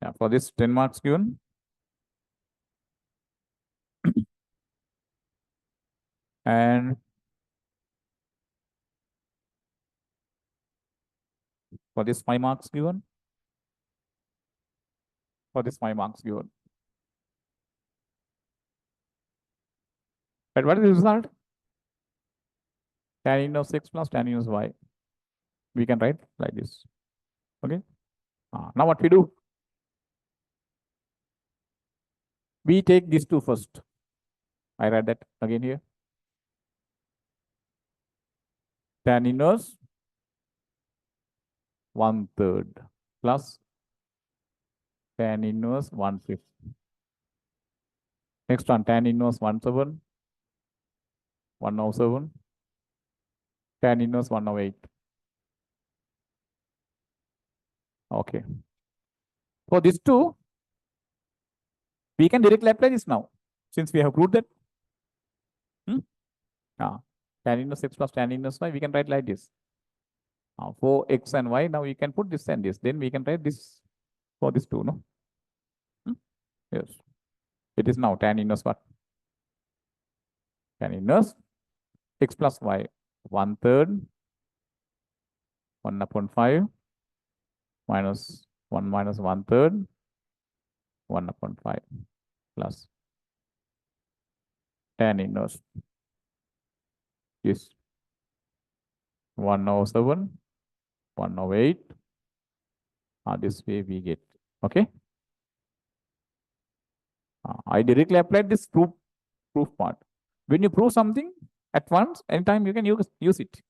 Yeah, for this 10 marks given. And for this 5 marks given. For this 5 marks given. But what is the result? Tan inverse x plus tan inverse y. We can write like this. Okay. Now what we do? We take these two first. I write that again here. tan inverse 1/3 plus tan inverse 1/5. Next one, tan inverse 1/7, 1/7, tan inverse 1/8. Okay. For these two, we can directly apply this now, since we have proved that. Tan inverse x plus tan inverse y, we can write like this. For x and y, now we can put this and this. Then we can write this for this two, no? Yes. It is now tan inverse what? Tan inverse x plus y 1/3, 1/5 minus 1 minus 1/3, 1/5 plus tan inverse is 1/7, 1/8. This way we get. Okay. I directly applied this proof part. When you prove something at once, anytime you can use it.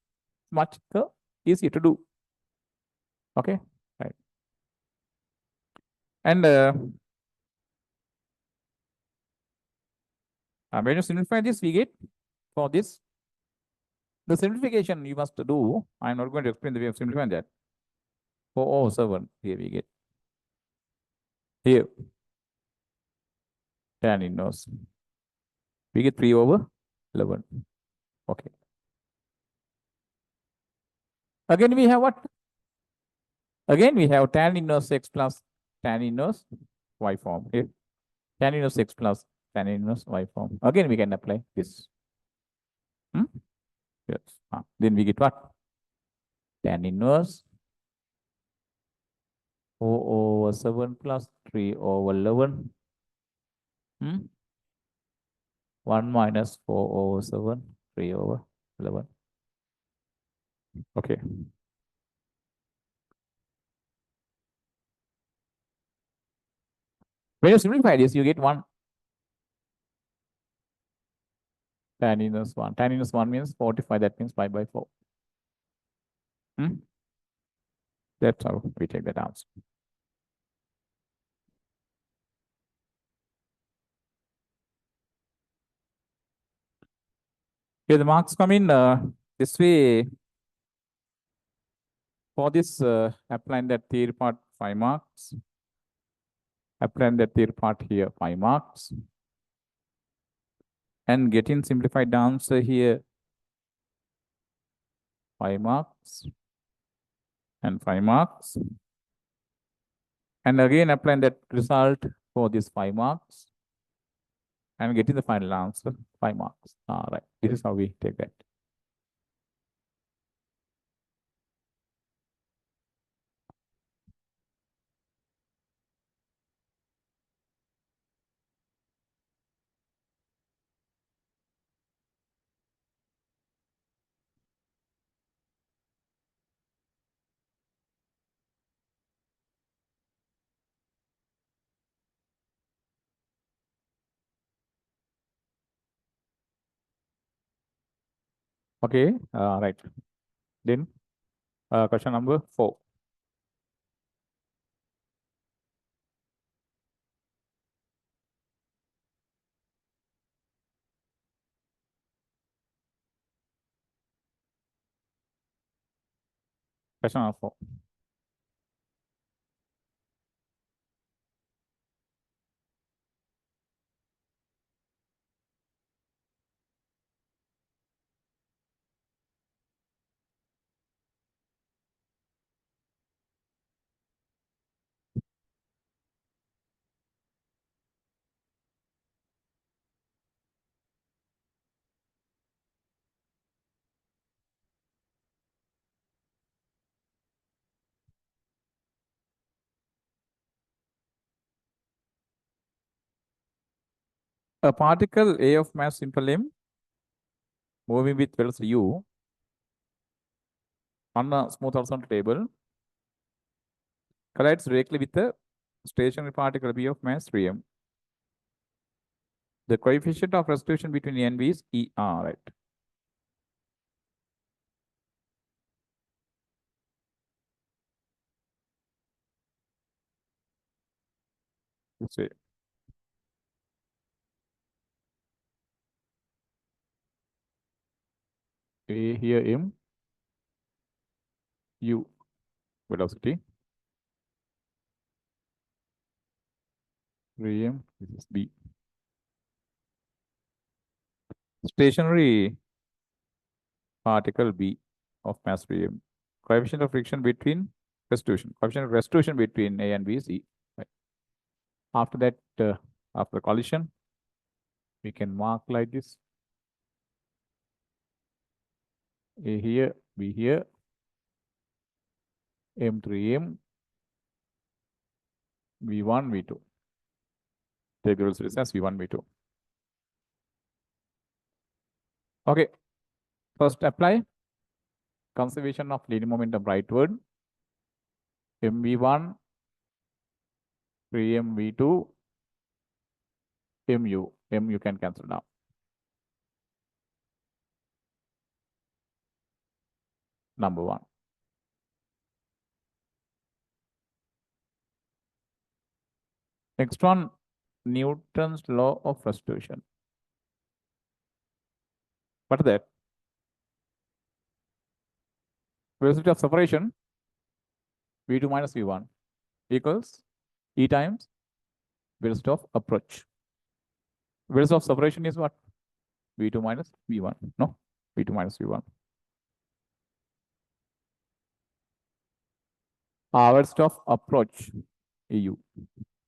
Much easier to do. Okay, right. And when you simplify this, we get for this. The simplification you must do. I'm not going to explain the way of simplifying that. 4/7, here we get. Here, tan inverse. We get 3/11. Okay. Again, we have what? Again, we have tan inverse x plus tan inverse y form. Here, tan inverse x plus tan inverse y form. Again, we can apply this. Yes. Then we get what? Tan inverse 4/7 plus 3/11. 1 minus 4/7, 3/11. Okay. When you simplify this, you get 1. Tan inverse 1. Tan inverse 1 means 45. That means 5/4. That's how we take that answer. Here the marks come in this way. For this, applying that theory part, 5 marks. Applying that theory part here, 5 marks. And getting simplified answer here, 5 marks. And 5 marks. And again, applying that result for this 5 marks. And getting the final answer, 5 marks. All right. This is how we take that. Okay. Right. Then question number 4. Question number 4. A particle A of mass simple m moving with velocity u on a smooth horizontal table collides directly with a stationary particle B of mass 3m. The coefficient of restitution between A and B is E. Right. Say A here M, U velocity, 3M, this is B. Stationary particle B of mass 3M. Coefficient of friction between restitution. Coefficient of restitution between A and B is E. Right. After that, after the collision, we can mark like this. A here, B here, M3M, V1, V2. Take the rules as V1, V2. Okay. First apply conservation of linear momentum rightward. MV1, 3MV2, MU. MU can cancel now. Number 1. Next one, Newton's law of restitution. What is that? Velocity of separation, V2 minus V1 equals E times velocity of approach. Velocity of separation is what? V2 minus V1. No, V2 minus V1. Velocity of approach, EU.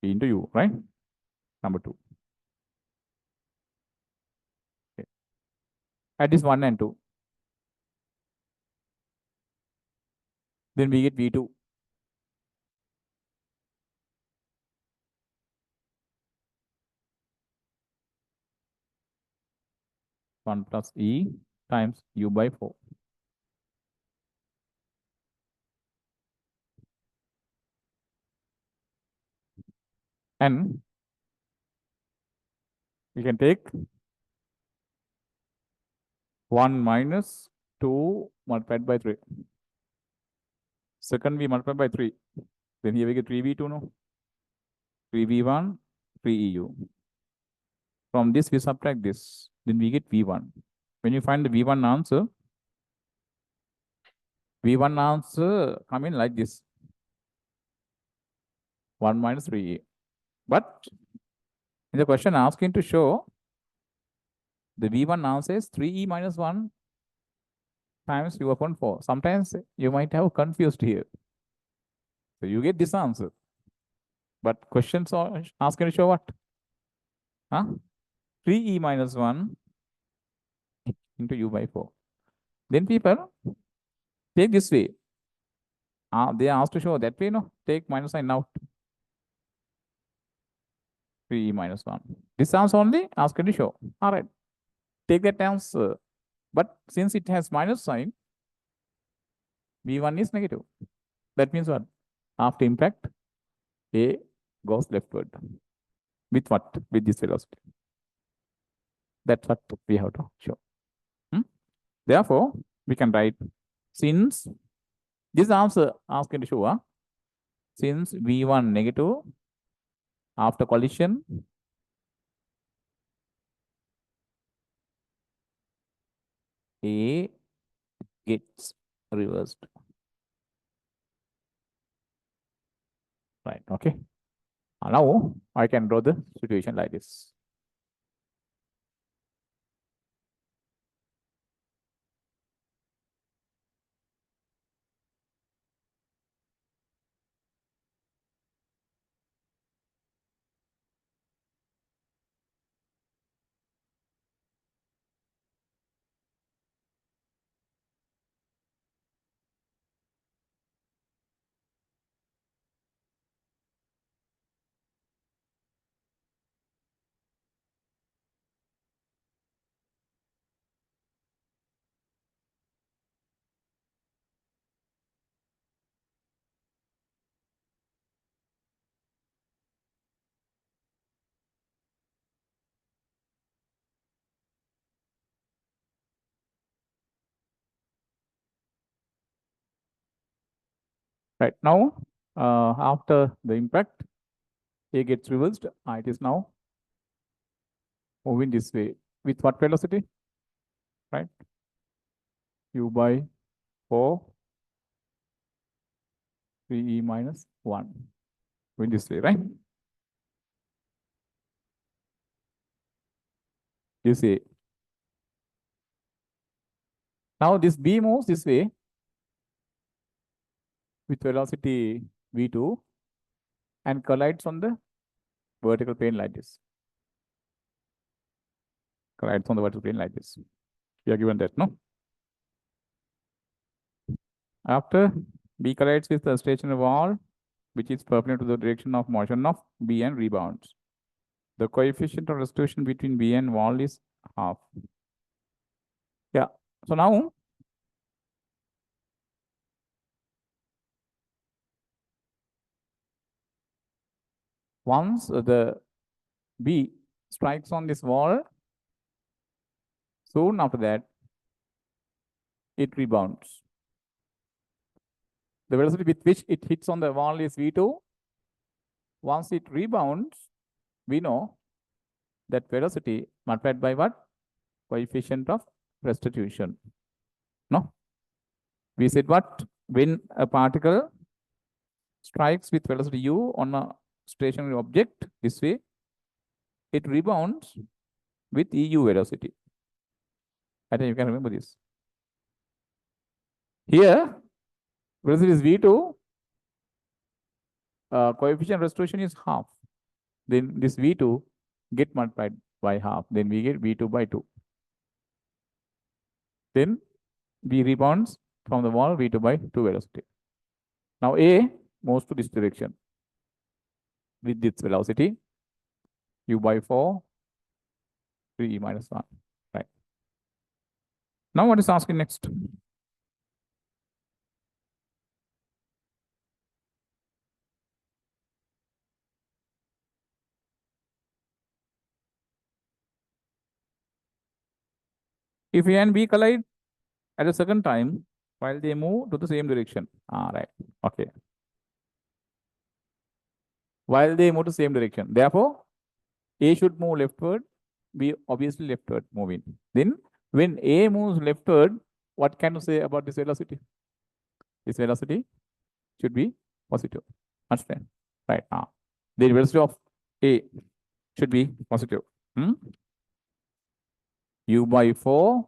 E into U, right? Number 2. Okay. Add this 1 and 2. Then we get V2. One plus E times U by 4. And we can take 1 minus 2 multiplied by 3. Second, we multiply by 3. Then here we get 3V2, no? 3V1, 3EU. From this, we subtract this. Then we get V1. When you find the V1 answer come in like this. 1 minus 3E. But in the question asking to show the V1 answer is 3E minus 1 times U upon 4. Sometimes you might have confused here. So you get this answer. But questions are asking to show what? Huh? 3E minus 1 into U by 4. Then people take this way. They are asked to show that way, no? Take minus sign out. 3E minus 1. This answer only asked to show. All right. Take that answer. But since it has minus sign, V1 is negative. That means what? After impact, A goes leftward. With what? With this velocity. That's what we have to show. Therefore, we can write, since this answer asking to show, since V1 negative, after collision, A gets reversed. Right, okay. Now I can draw the situation like this. Right now, after the impact, A gets reversed. It is now moving this way. With what velocity? Right? U by 4, 3e minus 1. Going this way, right? This A. Now this B moves this way with velocity v2 and collides on the vertical plane like this. Collides on the vertical plane like this. We are given that, no? After B collides with the stationary wall, which is perpendicular to the direction of motion of B and rebounds. The coefficient of restitution between B and wall is half. Yeah. So now once the B strikes on this wall, soon after that, it rebounds. The velocity with which it hits on the wall is v2. Once it rebounds, we know that velocity multiplied by what? Coefficient of restitution. No? We said what? When a particle strikes with velocity u on a stationary object this way, it rebounds with eu velocity. I think you can remember this. Here, velocity is v2, coefficient of restitution is half. Then this v2 get multiplied by half. Then we get v2 by 2. Then v rebounds from the wall v2 by 2 velocity. Now A moves to this direction with this velocity u by 4, 3e minus 1. Right. Now what is asking next? If A and B collide at a second time while they move to the same direction. Right. Okay. While they move to the same direction. Therefore, A should move leftward, B obviously leftward moving. Then when A moves leftward, what can you say about this velocity? This velocity should be positive. Understand? Right. The velocity of A should be positive. U by 4,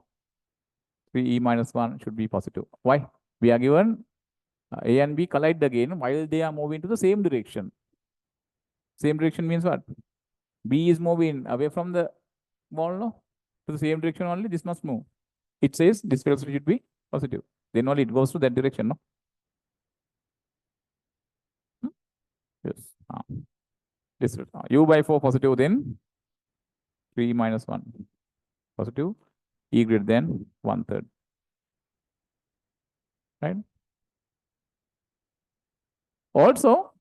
3e minus 1 should be positive. Why? We are given A and B collide again while they are moving to the same direction. Same direction means what? B is moving away from the wall, no? To the same direction only, this must move. It says this velocity should be positive. Then only it goes to that direction, no? Yes. This U by 4 positive, then 3 minus 1 positive, E greater than 1/3. Right? Also,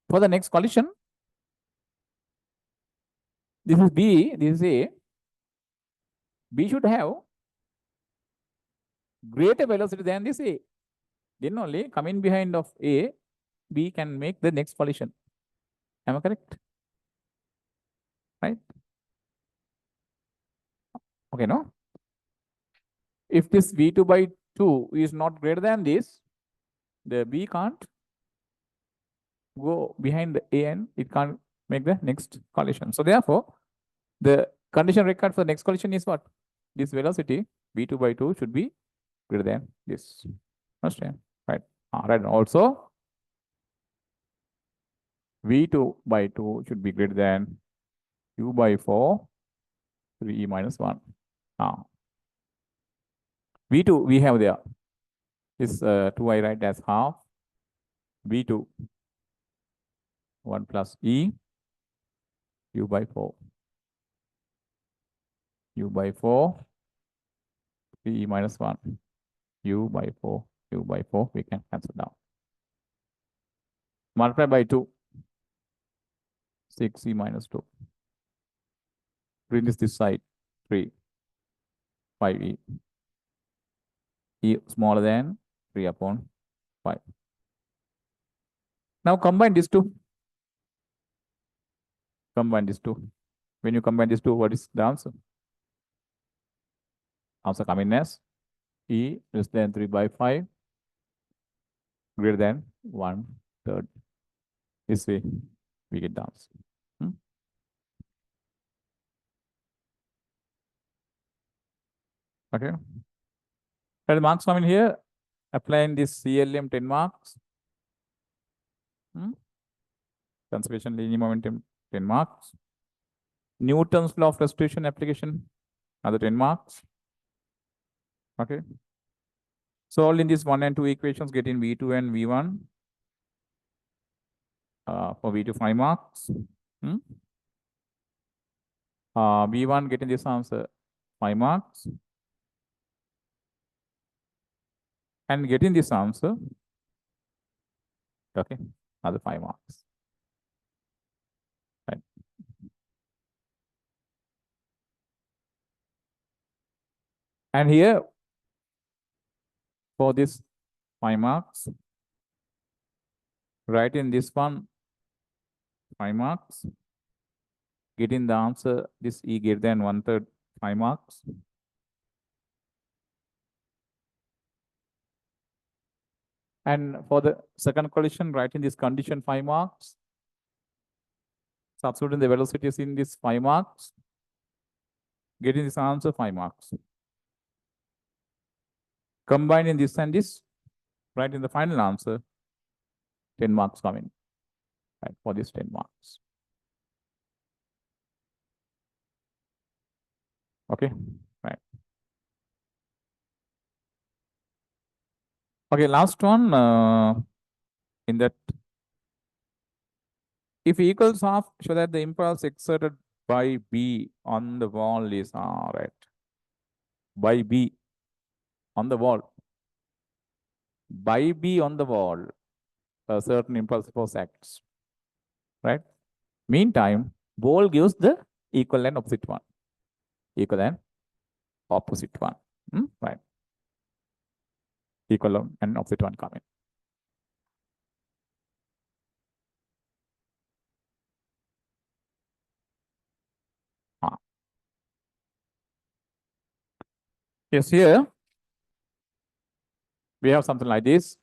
for the next collision, this is B, this is A. B should have greater velocity than this A. Then only coming behind of A, B can make the next collision. Am I correct? Right? Okay, no? If this V2 by 2 is not greater than this, the B can't go behind the A and it can't make the next collision. So therefore, the condition required for the next collision is what? This velocity V2 by 2 should be greater than this. Understand? Right. Right. Also, V2 by 2 should be greater than U by 4, 3e minus 1. V2 we have there. This 2 I write as half V2 1 plus E U by 4. U by 4 3e minus 1. U by 4 U by 4 we can cancel down. Multiply by 2. 6e minus 2. Bring this side 3 5e. E smaller than 3 upon 5. Now combine these two. Combine these two. When you combine these two, what is the answer? Answer coming as E less than 3 by 5 greater than 1/3. This way we get the answer. Hmm? Okay. The marks coming here. Applying this CLM 10 marks. Conservation linear momentum 10 marks. Newton's law of restitution application, another 10 marks. Okay. Solving these 1 and 2 equations, getting V2 and V1. For V2, 5 marks. V1 getting this answer, 5 marks. And getting this answer, okay, another 5 marks. Right. And here, for this 5 marks, write in this one 5 marks. Getting the answer, this E greater than 1/3, 5 marks. And for the second collision, write in this condition 5 marks. Substituting the velocities in this 5 marks. Getting this answer 5 marks. Combining this and this, write in the final answer, 10 marks coming. Right, for this 10 marks. Okay, right. Okay, last one. In that, if E equals half, show that the impulse exerted by B on the wall is right. By B on the wall. By B on the wall, a certain impulse force acts. Right? Meantime, ball gives the equal and opposite one. Equal and opposite one. Right. Equal and opposite one coming. Yes, here we have something like this.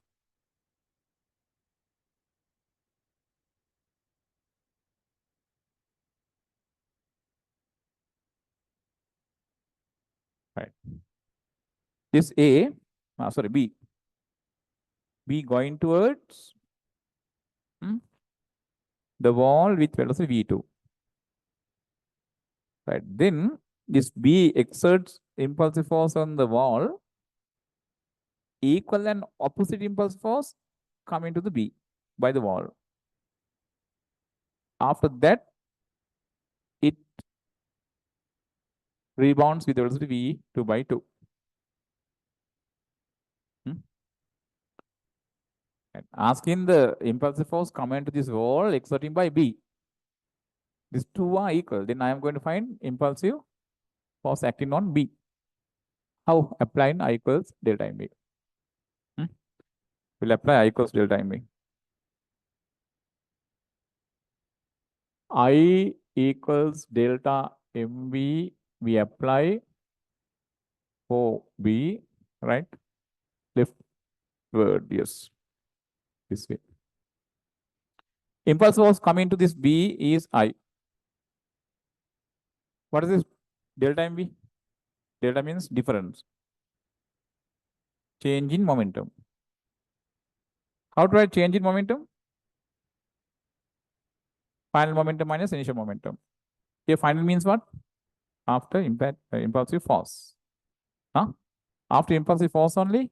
Right. This A, sorry, B. B going towards the wall with velocity V2. Right. Then this B exerts impulsive force on the wall, equal and opposite impulse force coming to the B by the wall. After that, it rebounds with velocity V2 by 2. And asking the impulsive force coming to this wall exerting by B. These two are equal. Then I am going to find impulsive force acting on B. How? Applying I equals delta MB. We'll apply I equals delta MB. I equals delta MB. We apply for B, right? Leftward, yes. This way. Impulse force coming to this B is I. What is this delta MB? Delta means difference. Change in momentum. How to write change in momentum? Final momentum minus initial momentum. Here final means what? After impulsive force. Huh? After impulsive force only,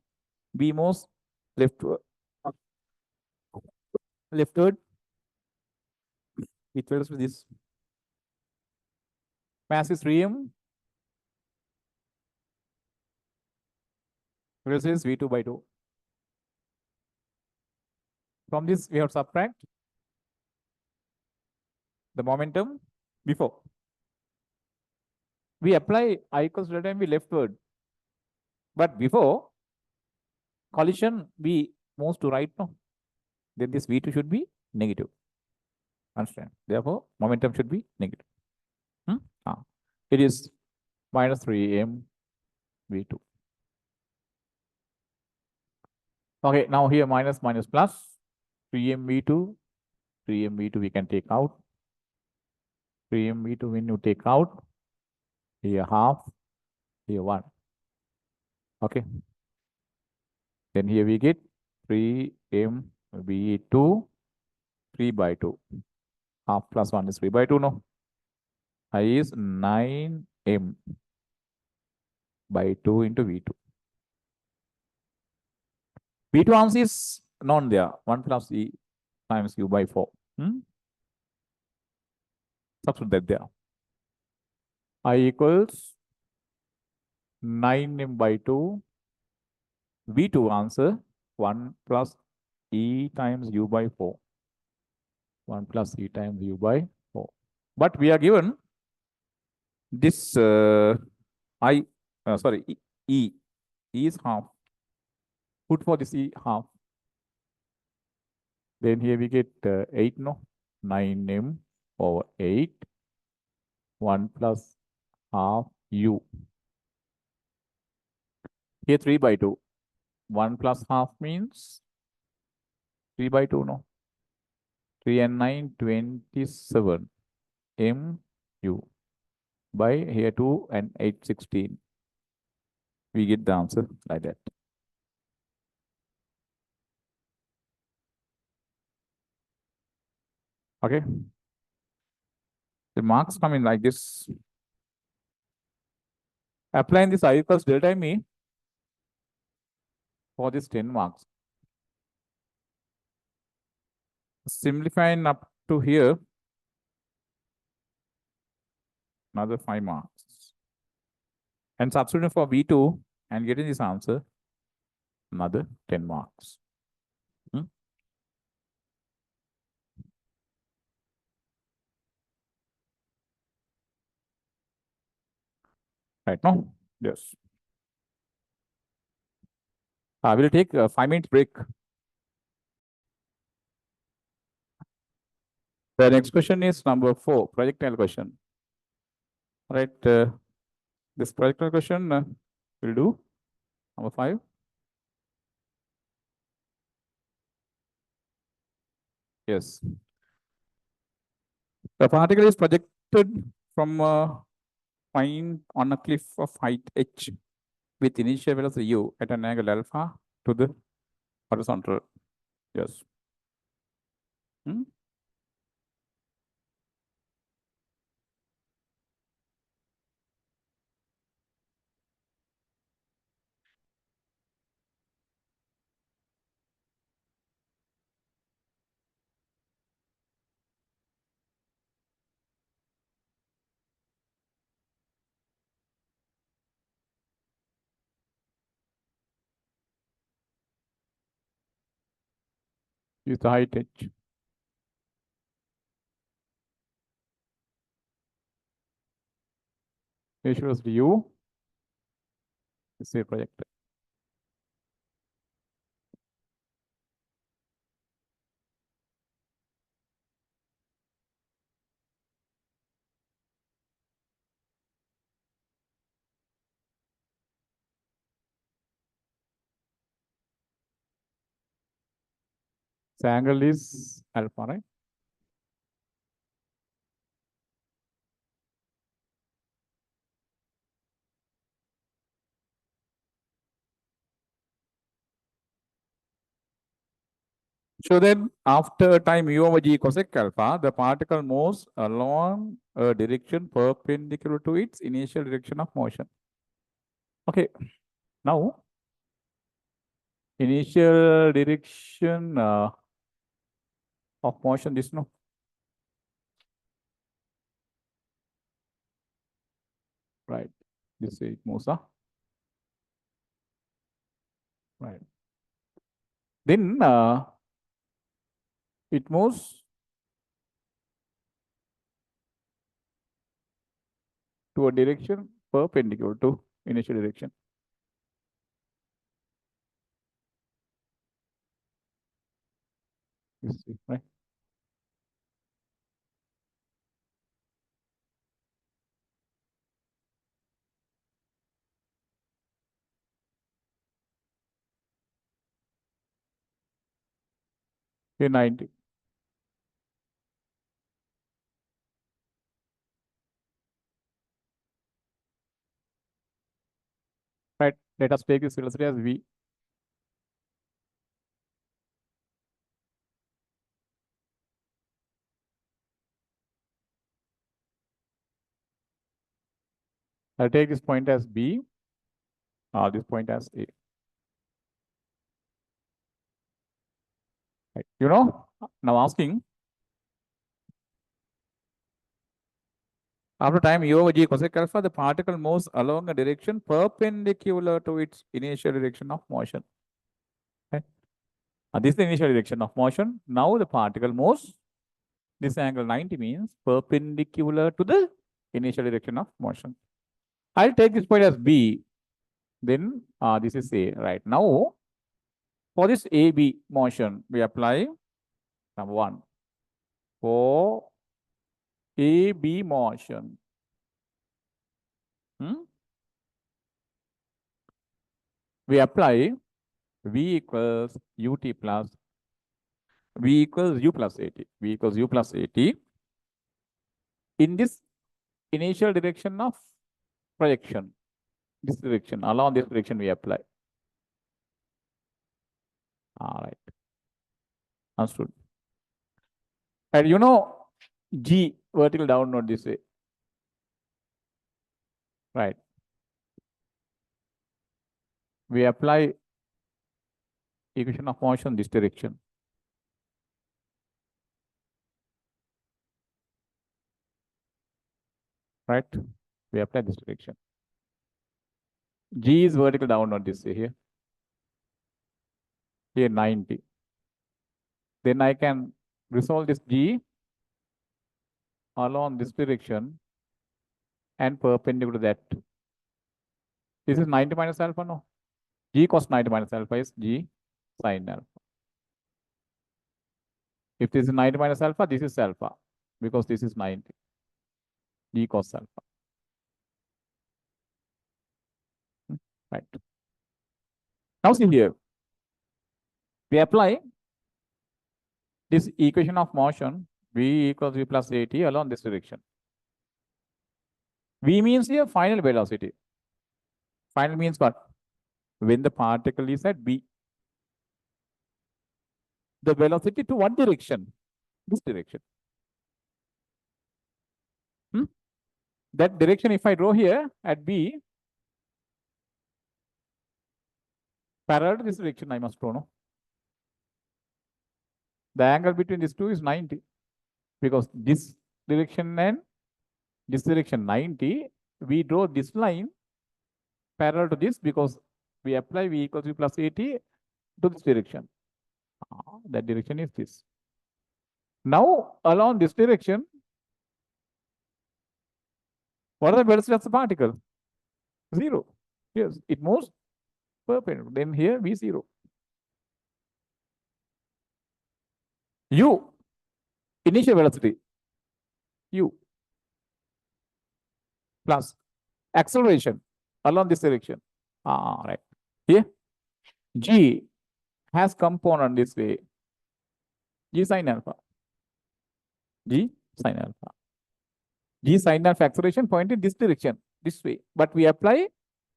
B moves leftward with velocity to this. Mass is 3m. Velocity is V2 by 2. From this, we have subtract the momentum before. We apply I equals delta MB leftward. But before collision, we moves to right now. Then this V2 should be negative. Understand? Therefore, momentum should be negative. It is minus 3m v2. Okay, now here minus plus 3m v2. 3m v2 we can take out. 3m v2 when you take out, here half, here 1. Okay. Then here we get 3m v2, 3 by 2. Half plus 1 is 3 by 2, no? I is 9m by 2 into v2. v2 answer is known there. 1 plus e times u by 4. Substitute that there. I equals 9m by 2. v2 answer 1 plus e times u by 4. 1 plus e times u by 4. But we are given this e is half. Put for this e half. Then here we get 8, no? 9m over 8. 1 plus half u. Here 3 by 2. 1 plus half means 3 by 2, no? 3 and 9, 27 mu by here 2 and 8, 16. We get the answer like that. Okay. The marks come in like this. Applying this I equals delta me for this 10 marks. Simplifying up to here, another 5 marks. And substituting for V2 and getting this answer, another 10 marks. Right now, yes. I will take a 5-minute break. The next question is number 4, projectile question. Right, this projectile question will do. Number 5. Yes. The particle is projected from a point on a cliff of height h with initial velocity u at an angle alpha to the horizontal. Yes. Is the height h. Initial velocity u is a projectile. The angle is alpha, right? So then after time u over g cosec alpha, the particle moves along a direction perpendicular to its initial direction of motion. Okay, now initial direction of motion, this no. Right, this way it moves, right. Then it moves to a direction perpendicular to initial direction. You see, right? Here 90. Right. Let us take this velocity as v. I'll take this point as b, or this point as a. Right. Now asking, after time u over g cosec alpha, the particle moves along a direction perpendicular to its initial direction of motion. Right? This is the initial direction of motion. Now the particle moves. This angle 90 means perpendicular to the initial direction of motion. I'll take this point as b. Then this is a. Right. Now, for this AB motion, we apply number 1. For AB motion, we apply V equals ut plus V equals u plus at. V equals u plus at in this initial direction of projection. This direction, along this direction we apply. All right. Understood. And G vertical downward this way. Right. We apply equation of motion this direction. Right. We apply this direction. G is vertical downward this way here. Here 90. Then I can resolve this G along this direction and perpendicular to that. This is 90 minus alpha, no? G cos 90 minus alpha is G sin alpha. If this is 90 minus alpha, this is alpha because this is 90. G cos alpha. Right. Now see here. We apply this equation of motion V equals V plus AT along this direction. V means here final velocity. Final means what? When the particle is at B. The velocity to what direction? This direction. That direction, if I draw here at B, parallel to this direction, I must draw, no? The angle between these two is 90 because this direction and this direction 90. We draw this line parallel to this because we apply V equals V plus AT to this direction. That direction is this. Now, along this direction, what are the velocity of the particle? 0. Yes, it moves perpendicular. Then here V0. U, initial velocity, U, plus acceleration along this direction. Right. Here, G has component this way. G sin alpha. G sin alpha. G sin alpha acceleration point in this direction, this way. But we apply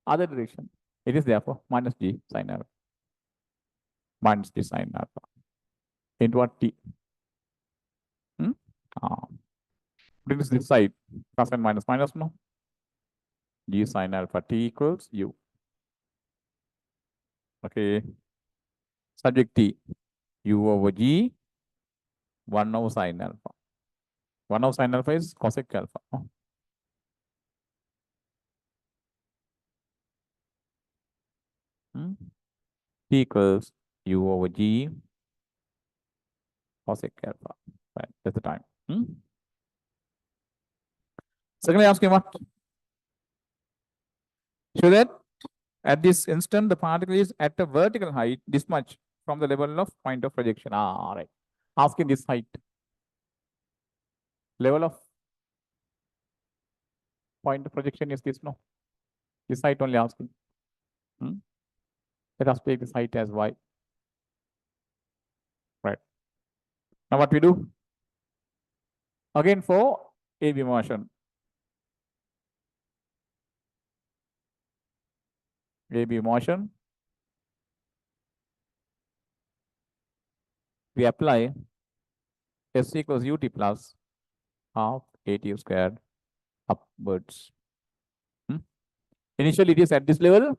other direction. It is therefore minus G sin alpha. Minus G sin alpha. Into what T? Bring this side. Plus and minus minus, no? G sin alpha T equals U. Okay. Subject T. U over G. 1 over sin alpha. 1 over sin alpha is cosec alpha. T equals U over G cosec alpha. Right. That's the time. Secondly, ask you what? Show that at this instant, the particle is at a vertical height this much from the level of point of projection. Right. Asking this height. Level of point of projection is this, no? This height only asking. Let us take this height as y. Right. Now what we do? Again for AB motion. AB motion. We apply S equals ut plus half AT squared upwards. Initially it is at this level.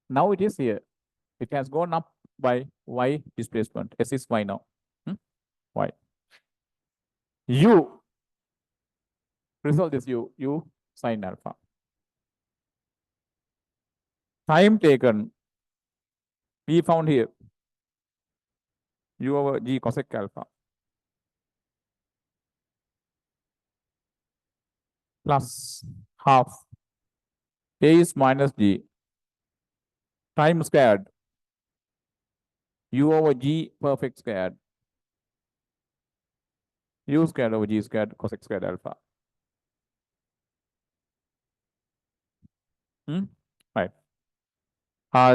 Now it is here. It has gone up by y displacement. S is y now. Y. U. Result is U sin alpha. Time taken. We found here. U over G cosec alpha. Plus half. A is minus G. Time squared. U over G perfect squared. U squared over G squared cosec squared alpha. Right.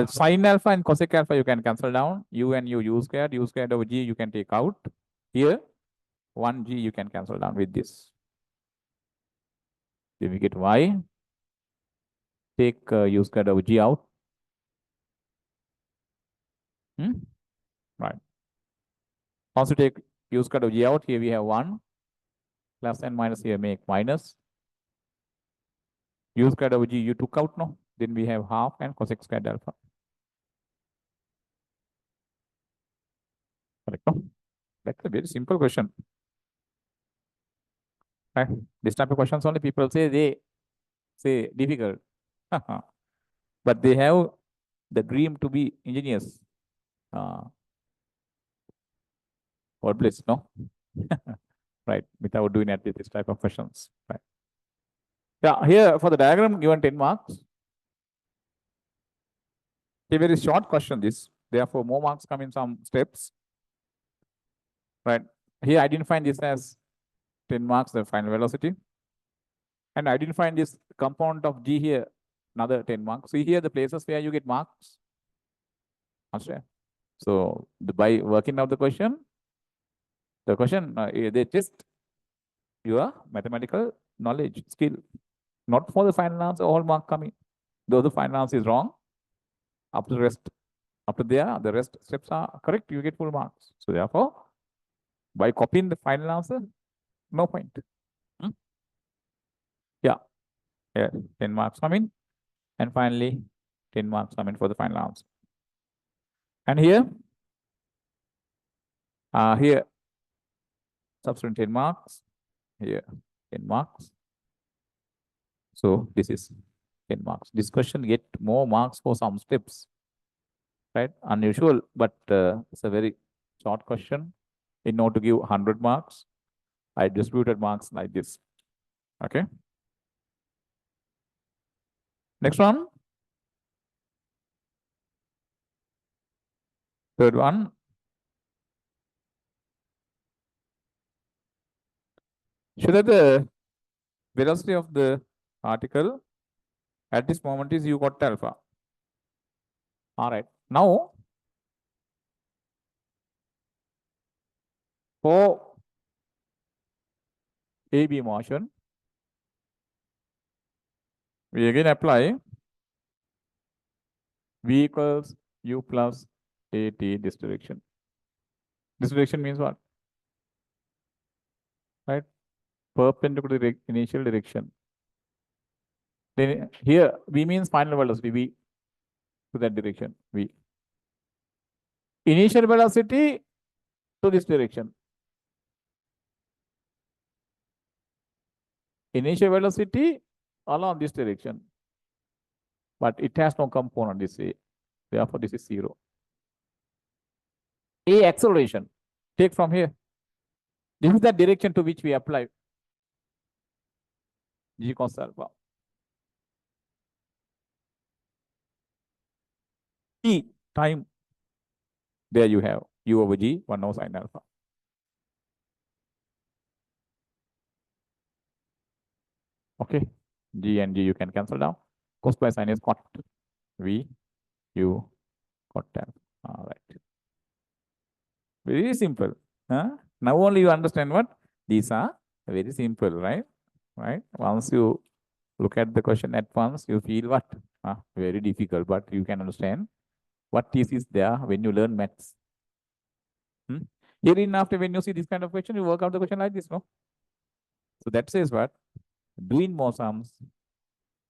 Sin alpha and cosec alpha you can cancel down. U and U squared over G you can take out. Here 1G you can cancel down with this. Then we get Y. Take U squared over G out. Right. Also take U squared over G out. Here we have 1. Plus and minus here make minus. U squared over G you took out no. Then we have half and cosec squared alpha. Correct no? That's a very simple question. Right? This type of questions only people say difficult. But they have the dream to be engineers. God bless, no? Right, without doing at this type of questions. Right. Yeah, here for the diagram given 10 marks. A very short question this. Therefore, more marks come in some steps. Right. Here I didn't find this as 10 marks, the final velocity. And I didn't find this component of G here, another 10 marks. See here the places where you get marks. Understand? So by working out the question, they test your mathematical knowledge, skill. Not for the final answer, all mark coming. Though the final answer is wrong, after the rest steps are correct, you get full marks. So therefore, by copying the final answer, no point. Yeah, 10 marks come in. And finally, 10 marks come in for the final answer. And here, substitute 10 marks. Here, 10 marks. So this is 10 marks. This question get more marks for some steps. Right? Unusual, but it's a very short question. In order to give 100 marks, I distributed marks like this. Okay. Next one. Third one. Show that the velocity of the particle at this moment is u got alpha. All right. Now, for AB motion, we again apply V equals U plus AT this direction. This direction means what? Right? Perpendicular to the initial direction. Then here V means final velocity, V to that direction, V. Initial velocity to this direction. Initial velocity along this direction. But it has no component this A. Therefore, this is 0. A acceleration. Take from here. This is the direction to which we apply G cos alpha. T time. There you have U over G, 1 over sin alpha. Okay. G and G you can cancel down. Cos by sin is cot. V, U, cot alpha. All right. Very simple. Huh? Now only you understand what these are. Very simple, right? Right. Once you look at the question at once, you feel what? Very difficult, but you can understand what is there when you learn maths. Here in after when you see this kind of question, you work out the question like this, no? So that says what? Doing more sums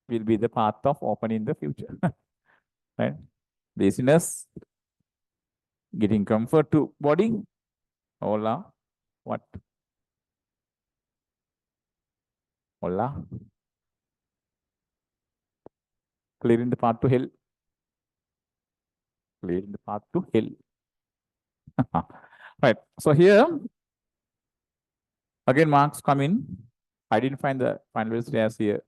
will be the path of open in the future. Right? Laziness, getting comfort to body, hola, what? Hola. Clearing the path to hell. Clearing the path to hell. Right. So here, again, marks come in. I didn't find the final result as here.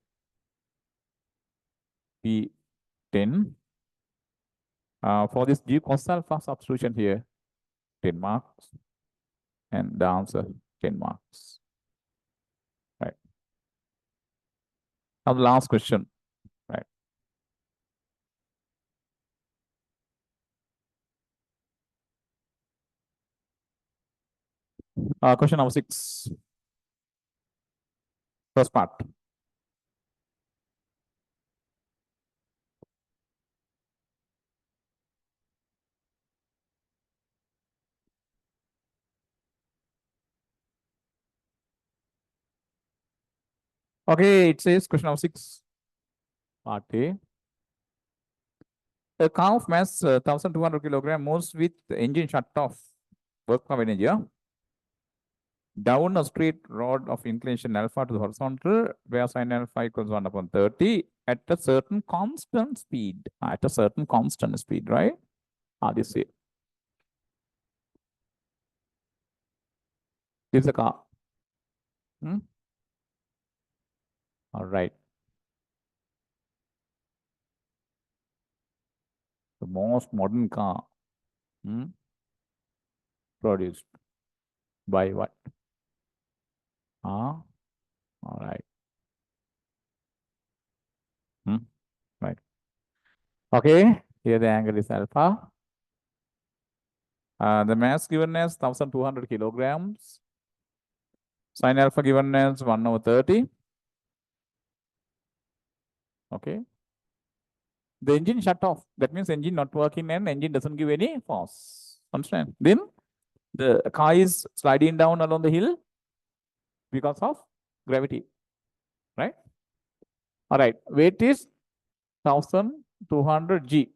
P10. For this G cos alpha substitution here, 10 marks. And the answer, 10 marks. Right. Now the last question. Right. Question number 6. First part. Okay, it says question number 6. Part A. A car of mass 1,200 kilogram moves with the engine shut off. Work of energy. Down a straight rod of inclination alpha to the horizontal, where sin alpha equals 1 upon 30 at a certain constant speed. At a certain constant speed, right? This is a car. All right. The most modern car produced by what? All right. Right. Okay. Here the angle is alpha. The mass given as 1,200 kilograms. Sin alpha given as 1 over 30. Okay. The engine shut off. That means engine not working and engine doesn't give any force. Understand? Then the car is sliding down along the hill because of gravity. Right? All right. Weight is 1,200 G.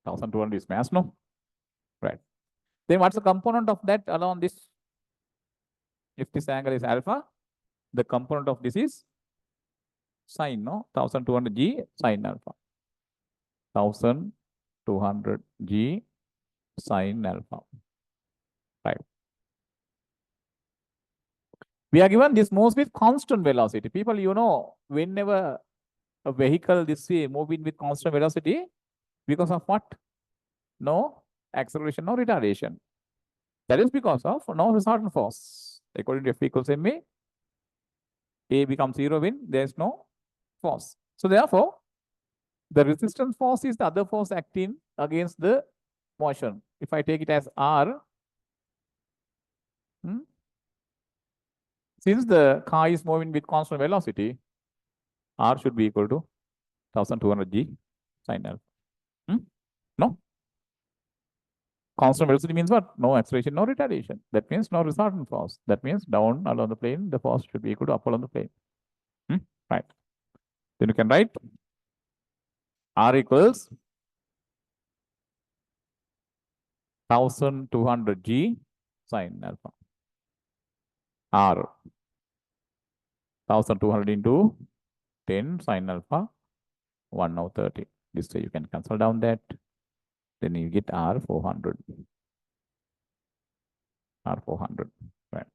1,200 is mass, no? Right. Then what's the component of that along this? If this angle is alpha, the component of this is sine, no? 1,200 G sine alpha. 1,200 G sine alpha. Right. We are given this moves with constant velocity. People, you know, whenever a vehicle this way moving with constant velocity, because of what? No acceleration, no retardation. That is because of no resultant force. According to F equals ma, A becomes 0 when there is no force. So therefore, the resistance force is the other force acting against the motion. If I take it as R, since the car is moving with constant velocity, R should be equal to 1,200 G sine alpha. No? Constant velocity means what? No acceleration, no retardation. That means no resultant force. That means down along the plane, the force should be equal to up along the plane. Right. Then you can write R equals 1,200 G sine alpha. R 1,200 into 10 sine alpha 1 over 30. This way you can cancel down that. Then you get R 400. R 400. Right.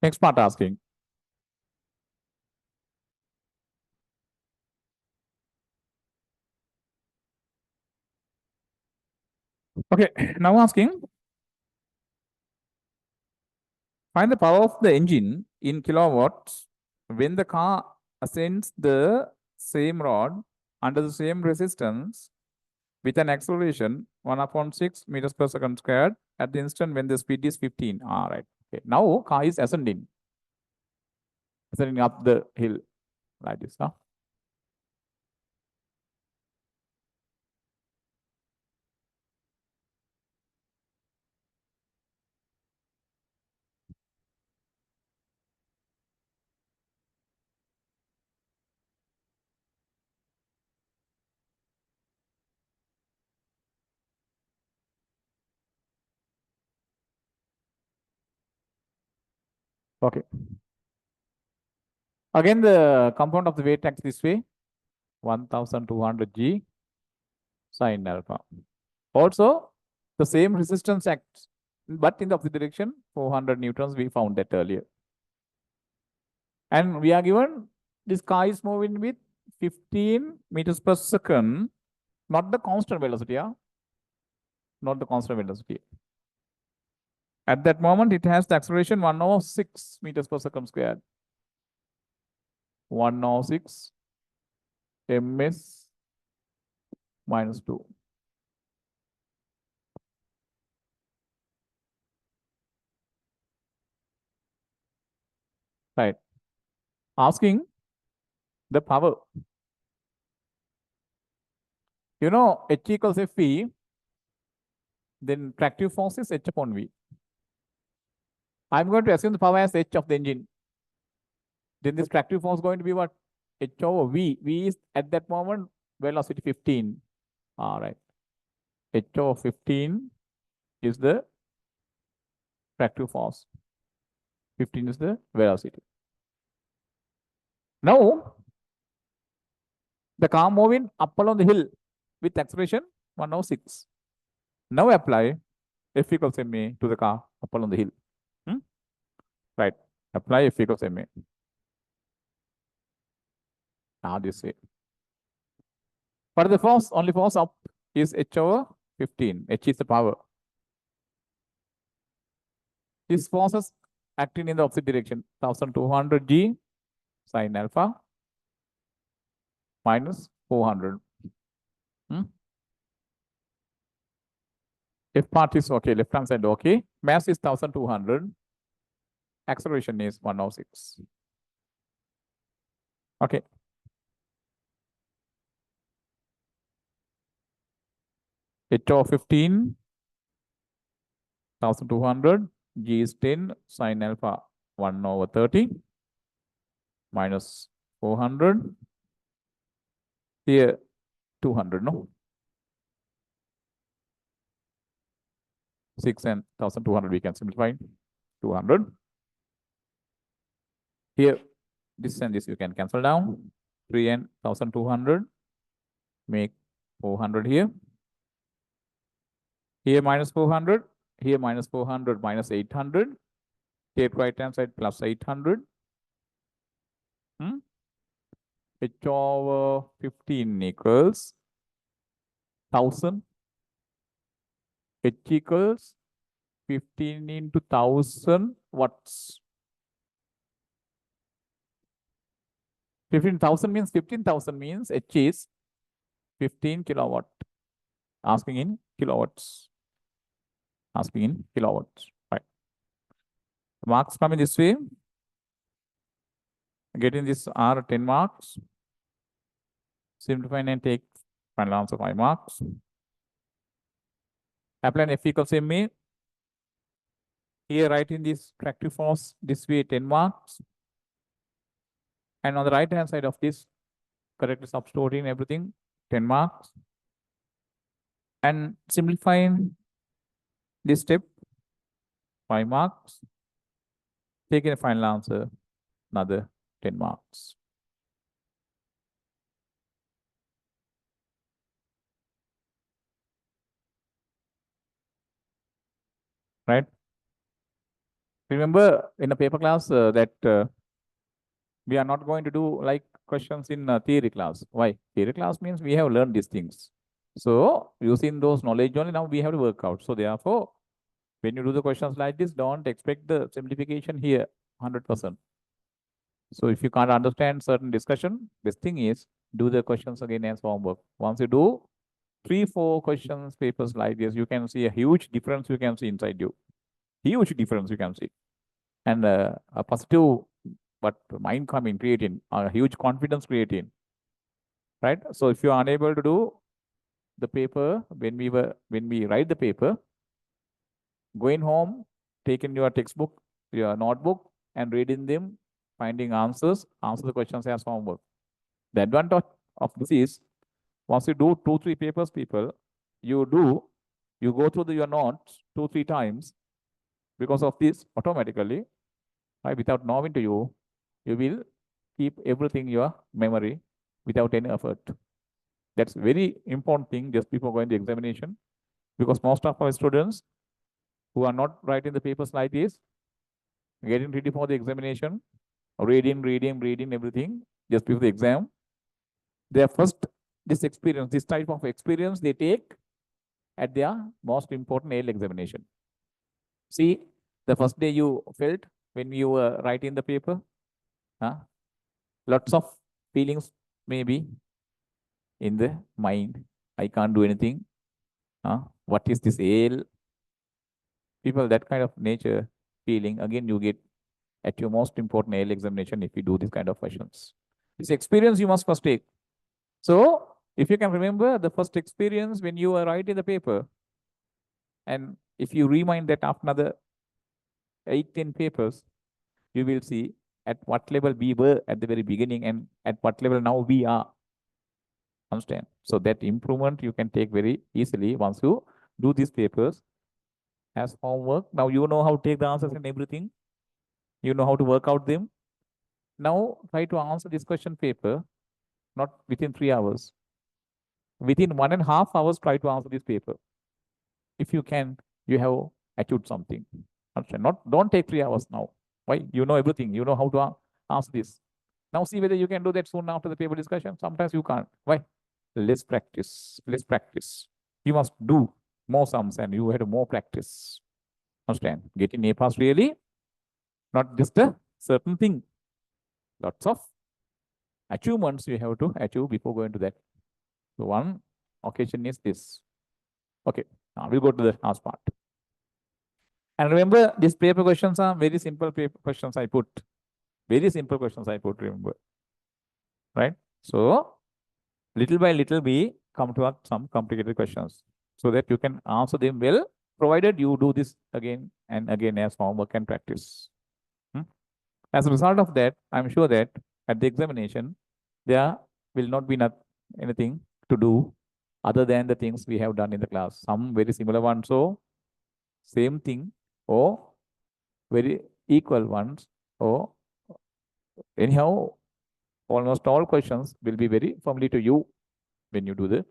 Next part asking. Okay, now asking. Find the power of the engine in kilowatts when the car ascends the same rod under the same resistance with an acceleration 1/6 meters per second squared at the instant when the speed is 15. All right. Okay. Now car is ascending up the hill like this. Huh? Okay. Again, the compound of the weight acts this way, 1200 G sine alpha. Also, the same resistance acts, but in the opposite direction, 400 newtons, we found that earlier. And we are given this car is moving with 15 meters per second, not the constant velocity, yeah? Not the constant velocity. At that moment, it has the acceleration 1/6 meters per second squared. 1/6 ms minus 2. Right. Asking the power. You know, H equals Fv, then tractive force is H upon V. I'm going to assume the power as H of the engine. Then this tractive force is going to be what? H over V. V is at that moment velocity 15. All right. H over 15 is the tractive force. 15 is the velocity. Now, the car moving up along the hill with acceleration 1/6. Now apply F equals ma to the car up along the hill. Right. Apply F equals ma. Now this way. But the force, only force up is H over 15. H is the power. This force is acting in the opposite direction. 1200 G sine alpha minus 400. F part is okay, left hand side okay. Mass is 1200. Acceleration is 1/6. Okay. H of 15, 1200, G is 10, sine alpha 1/30 minus 400. Here 200, no? 6 and 1200 we can simplify. 200. Here, this and this you can cancel down. 3 and 1200. Make 400 here. Here minus 400. Here minus 400 minus 800. Take right hand side plus 800. H over 15 equals 1000. H equals 15 into 1000 watts. 15,000 means 15,000 means H is 15 kilowatt. Asking in kilowatts. Asking in kilowatts. Right. Marks coming this way. Getting this are 10 marks. Simplify and take final answer 5 marks. Apply an F equals ma. Here writing this tractive force this way 10 marks. And on the right hand side of this, correctly substituting everything 10 marks. And simplifying this step 5 marks. Taking a final answer another 10 marks. Right? Remember in a paper class that we are not going to do like questions in theory class. Why? Theory class means we have learned these things. So using those knowledge only now we have to work out. So therefore, when you do the questions like this, don't expect the simplification here 100%. So if you can't understand certain discussion, this thing is do the questions again as homework. Once you do 3-4 questions, papers like this, you can see a huge difference you can see inside you. Huge difference you can see. And a positive, but mind coming, creating, a huge confidence creating. Right? So if you are unable to do the paper, when we write the paper, going home, taking your textbook, your notebook, and reading them, finding answer the questions as homework. The advantage of this is, once you do 2-3 papers, people, you go through your notes 2-3 times. Because of this, automatically, right, without knowing to you will keep everything in your memory without any effort. That's very important thing just before going to examination, because most of our students who are not writing the papers like this, getting ready for the examination, reading everything just before the exam, their first this type of experience they take at their most important AL examination. See, the first day you felt when you were writing the paper, lots of feelings maybe in the mind. I can't do anything. What is this AL? People, that kind of nature feeling, again, you get at your most important AL examination if you do this kind of questions. This experience you must first take. So, if you can remember the first experience when you were writing the paper, and if you remind that after another 8-10 papers, you will see at what level we were at the very beginning and at what level now we are. Understand? So that improvement you can take very easily once you do these papers as homework. Now you know how to take the answers and everything. You know how to work out them. Now try to answer this question paper, not within 3 hours. Within 1.5 hours, try to answer this paper. If you can, you have achieved something. Understand? Don't take 3 hours now. Why? You know everything. You know how to answer this. Now see whether you can do that soon after the paper discussion. Sometimes you can't. Why? Less practice. Less practice. You must do more sums and you have more practice. Understand? Getting A pass really, not just a certain thing. Lots of achievements you have to achieve before going to that. So one occasion is this. Okay, now we'll go to the last part. And remember, these paper questions are very simple paper questions I put. Very simple questions I put, remember. Right? So, little by little, we come to some complicated questions so that you can answer them well, provided you do this again and again as homework and practice. As a result of that, I'm sure that at the examination, there will not be anything to do other than the things we have done in the class. Some very similar ones, so same thing, or very equal ones, or anyhow, almost all questions will be very familiar to you when you do the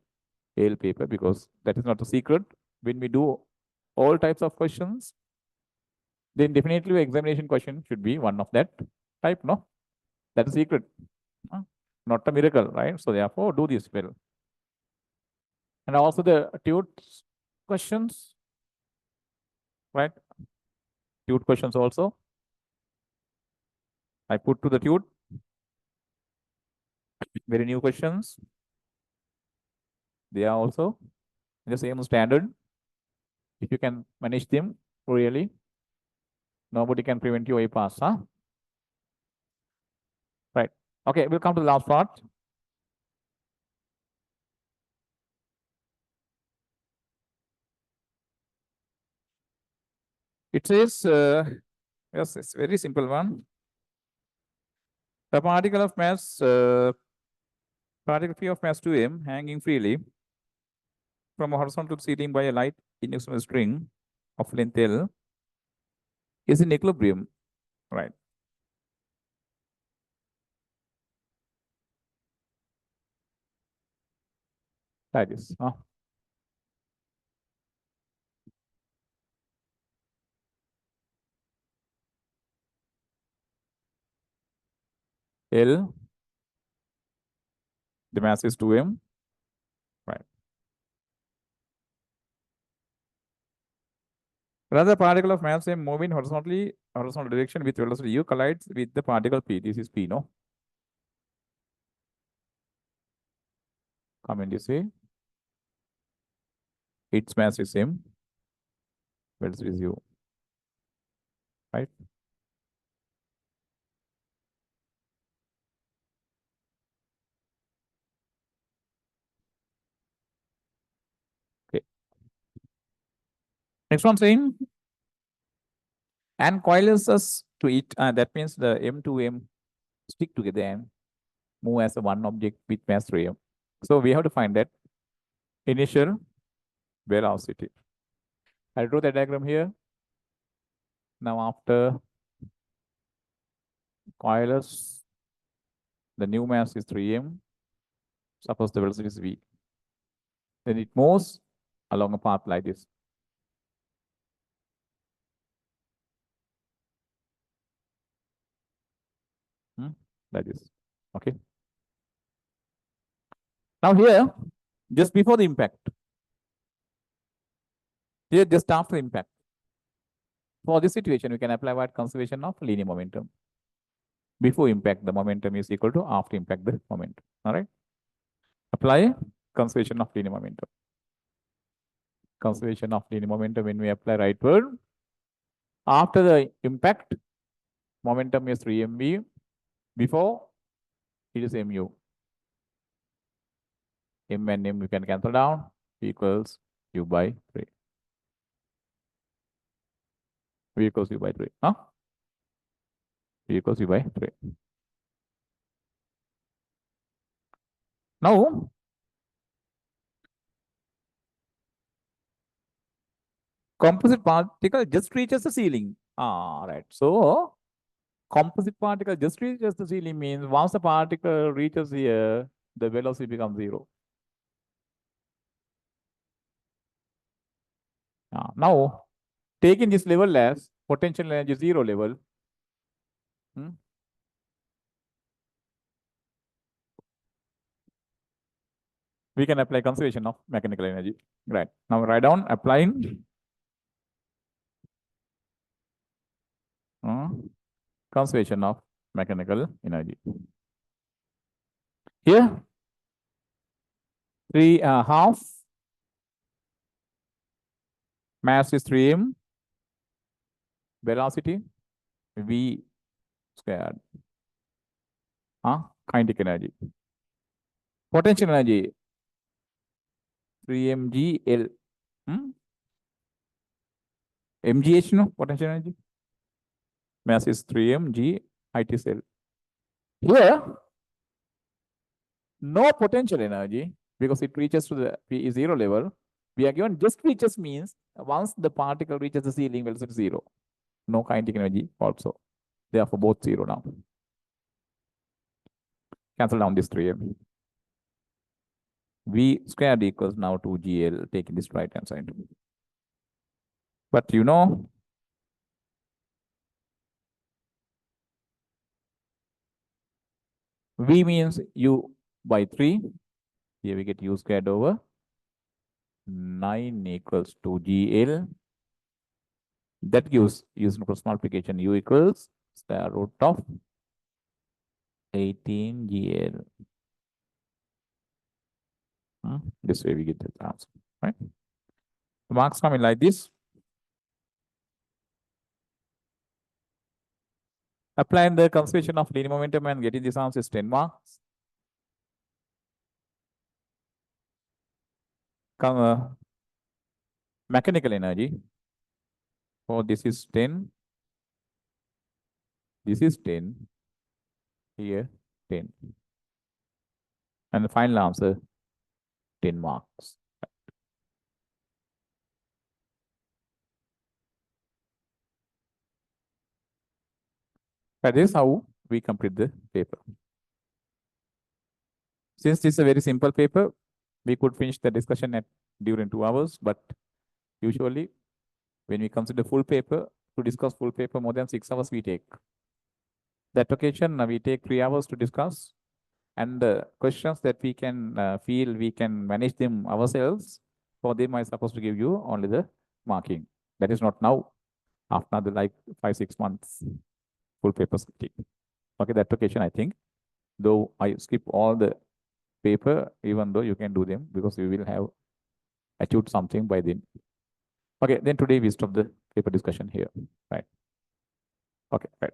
AL paper, because that is not a secret. When we do all types of questions, then definitely examination question should be one of that type, no? That's a secret. Not a miracle, right? So therefore, do this well. And also the TUT questions, right? TUT questions also. I put to the TUT. Very new questions. They are also the same standard. If you can manage them, really, nobody can prevent you a pass, huh? Right. Okay, we'll come to the last part. It says, yes, it's very simple one. A particle of mass, particle P of mass 2m hanging freely from a horizontal ceiling by a light induction string of length L is in equilibrium, right? Like this. L, the mass is 2m, right? Another particle of mass m moving horizontal direction with velocity u collides with the particle P. This is P, no? Coming this way. Its mass is M. Velocity is U. Right? Okay. Next one saying, and coalesces to it. That means the M to M stick together and move as a one object with mass 3m. So we have to find that initial velocity. I drew the diagram here. Now after coalesce, the new mass is 3m. Suppose the velocity is v. Then it moves along a path like this. Like this. Okay. Now here, just before the impact. Here, just after impact. For this situation, we can apply what? Conservation of linear momentum. Before impact, the momentum is equal to after impact, the momentum. All right. Apply conservation of linear momentum. Conservation of linear momentum when we apply right word. After the impact, momentum is 3mv. Before, it is mu. M and M we can cancel down. Equals u by 3. V equals u by 3. Huh? V equals u by 3. Now, composite particle just reaches the ceiling. Right. So, composite particle just reaches the ceiling means once the particle reaches here, the velocity becomes 0. Now, taking this level as potential energy 0 level, we can apply conservation of mechanical energy. Right. Now, write down applying conservation of mechanical energy. Here, 3.5 mass is 3m, velocity v squared. Kinetic energy. Potential energy 3mgl. mgh, no? Potential energy. Mass is 3mg, height is L. Here, no potential energy because it reaches to the P is 0 level. We are given just reaches means once the particle reaches the ceiling, velocity is 0. No kinetic energy also. Therefore, both 0 now. Cancel down this 3m. V squared equals now 2gl, taking this right hand side. But you know, V means u by 3. Here we get u squared over 9 equals 2gl. That gives, using cross multiplication, u equals square root of 18gl. This way we get the answer, right? The marks coming like this. Applying the conservation of linear momentum and getting this answer is 10 marks. Mechanical energy. Oh, this is 10. This is 10. Here, 10. And the final answer, 10 marks. That is how we complete the paper. Since this is a very simple paper, we could finish the discussion during 2 hours, but usually when we consider full paper, to discuss full paper, more than 6 hours we take. That occasion, we take 3 hours to discuss, and the questions that we can feel we can manage them ourselves, for them I'm supposed to give you only the marking. That is not now, after the like 5-6 months, full paper. Okay, that occasion I think, though I skip all the paper, even though you can do them because you will have achieved something by then. Okay, then today we stop the paper discussion here, right? Okay, right.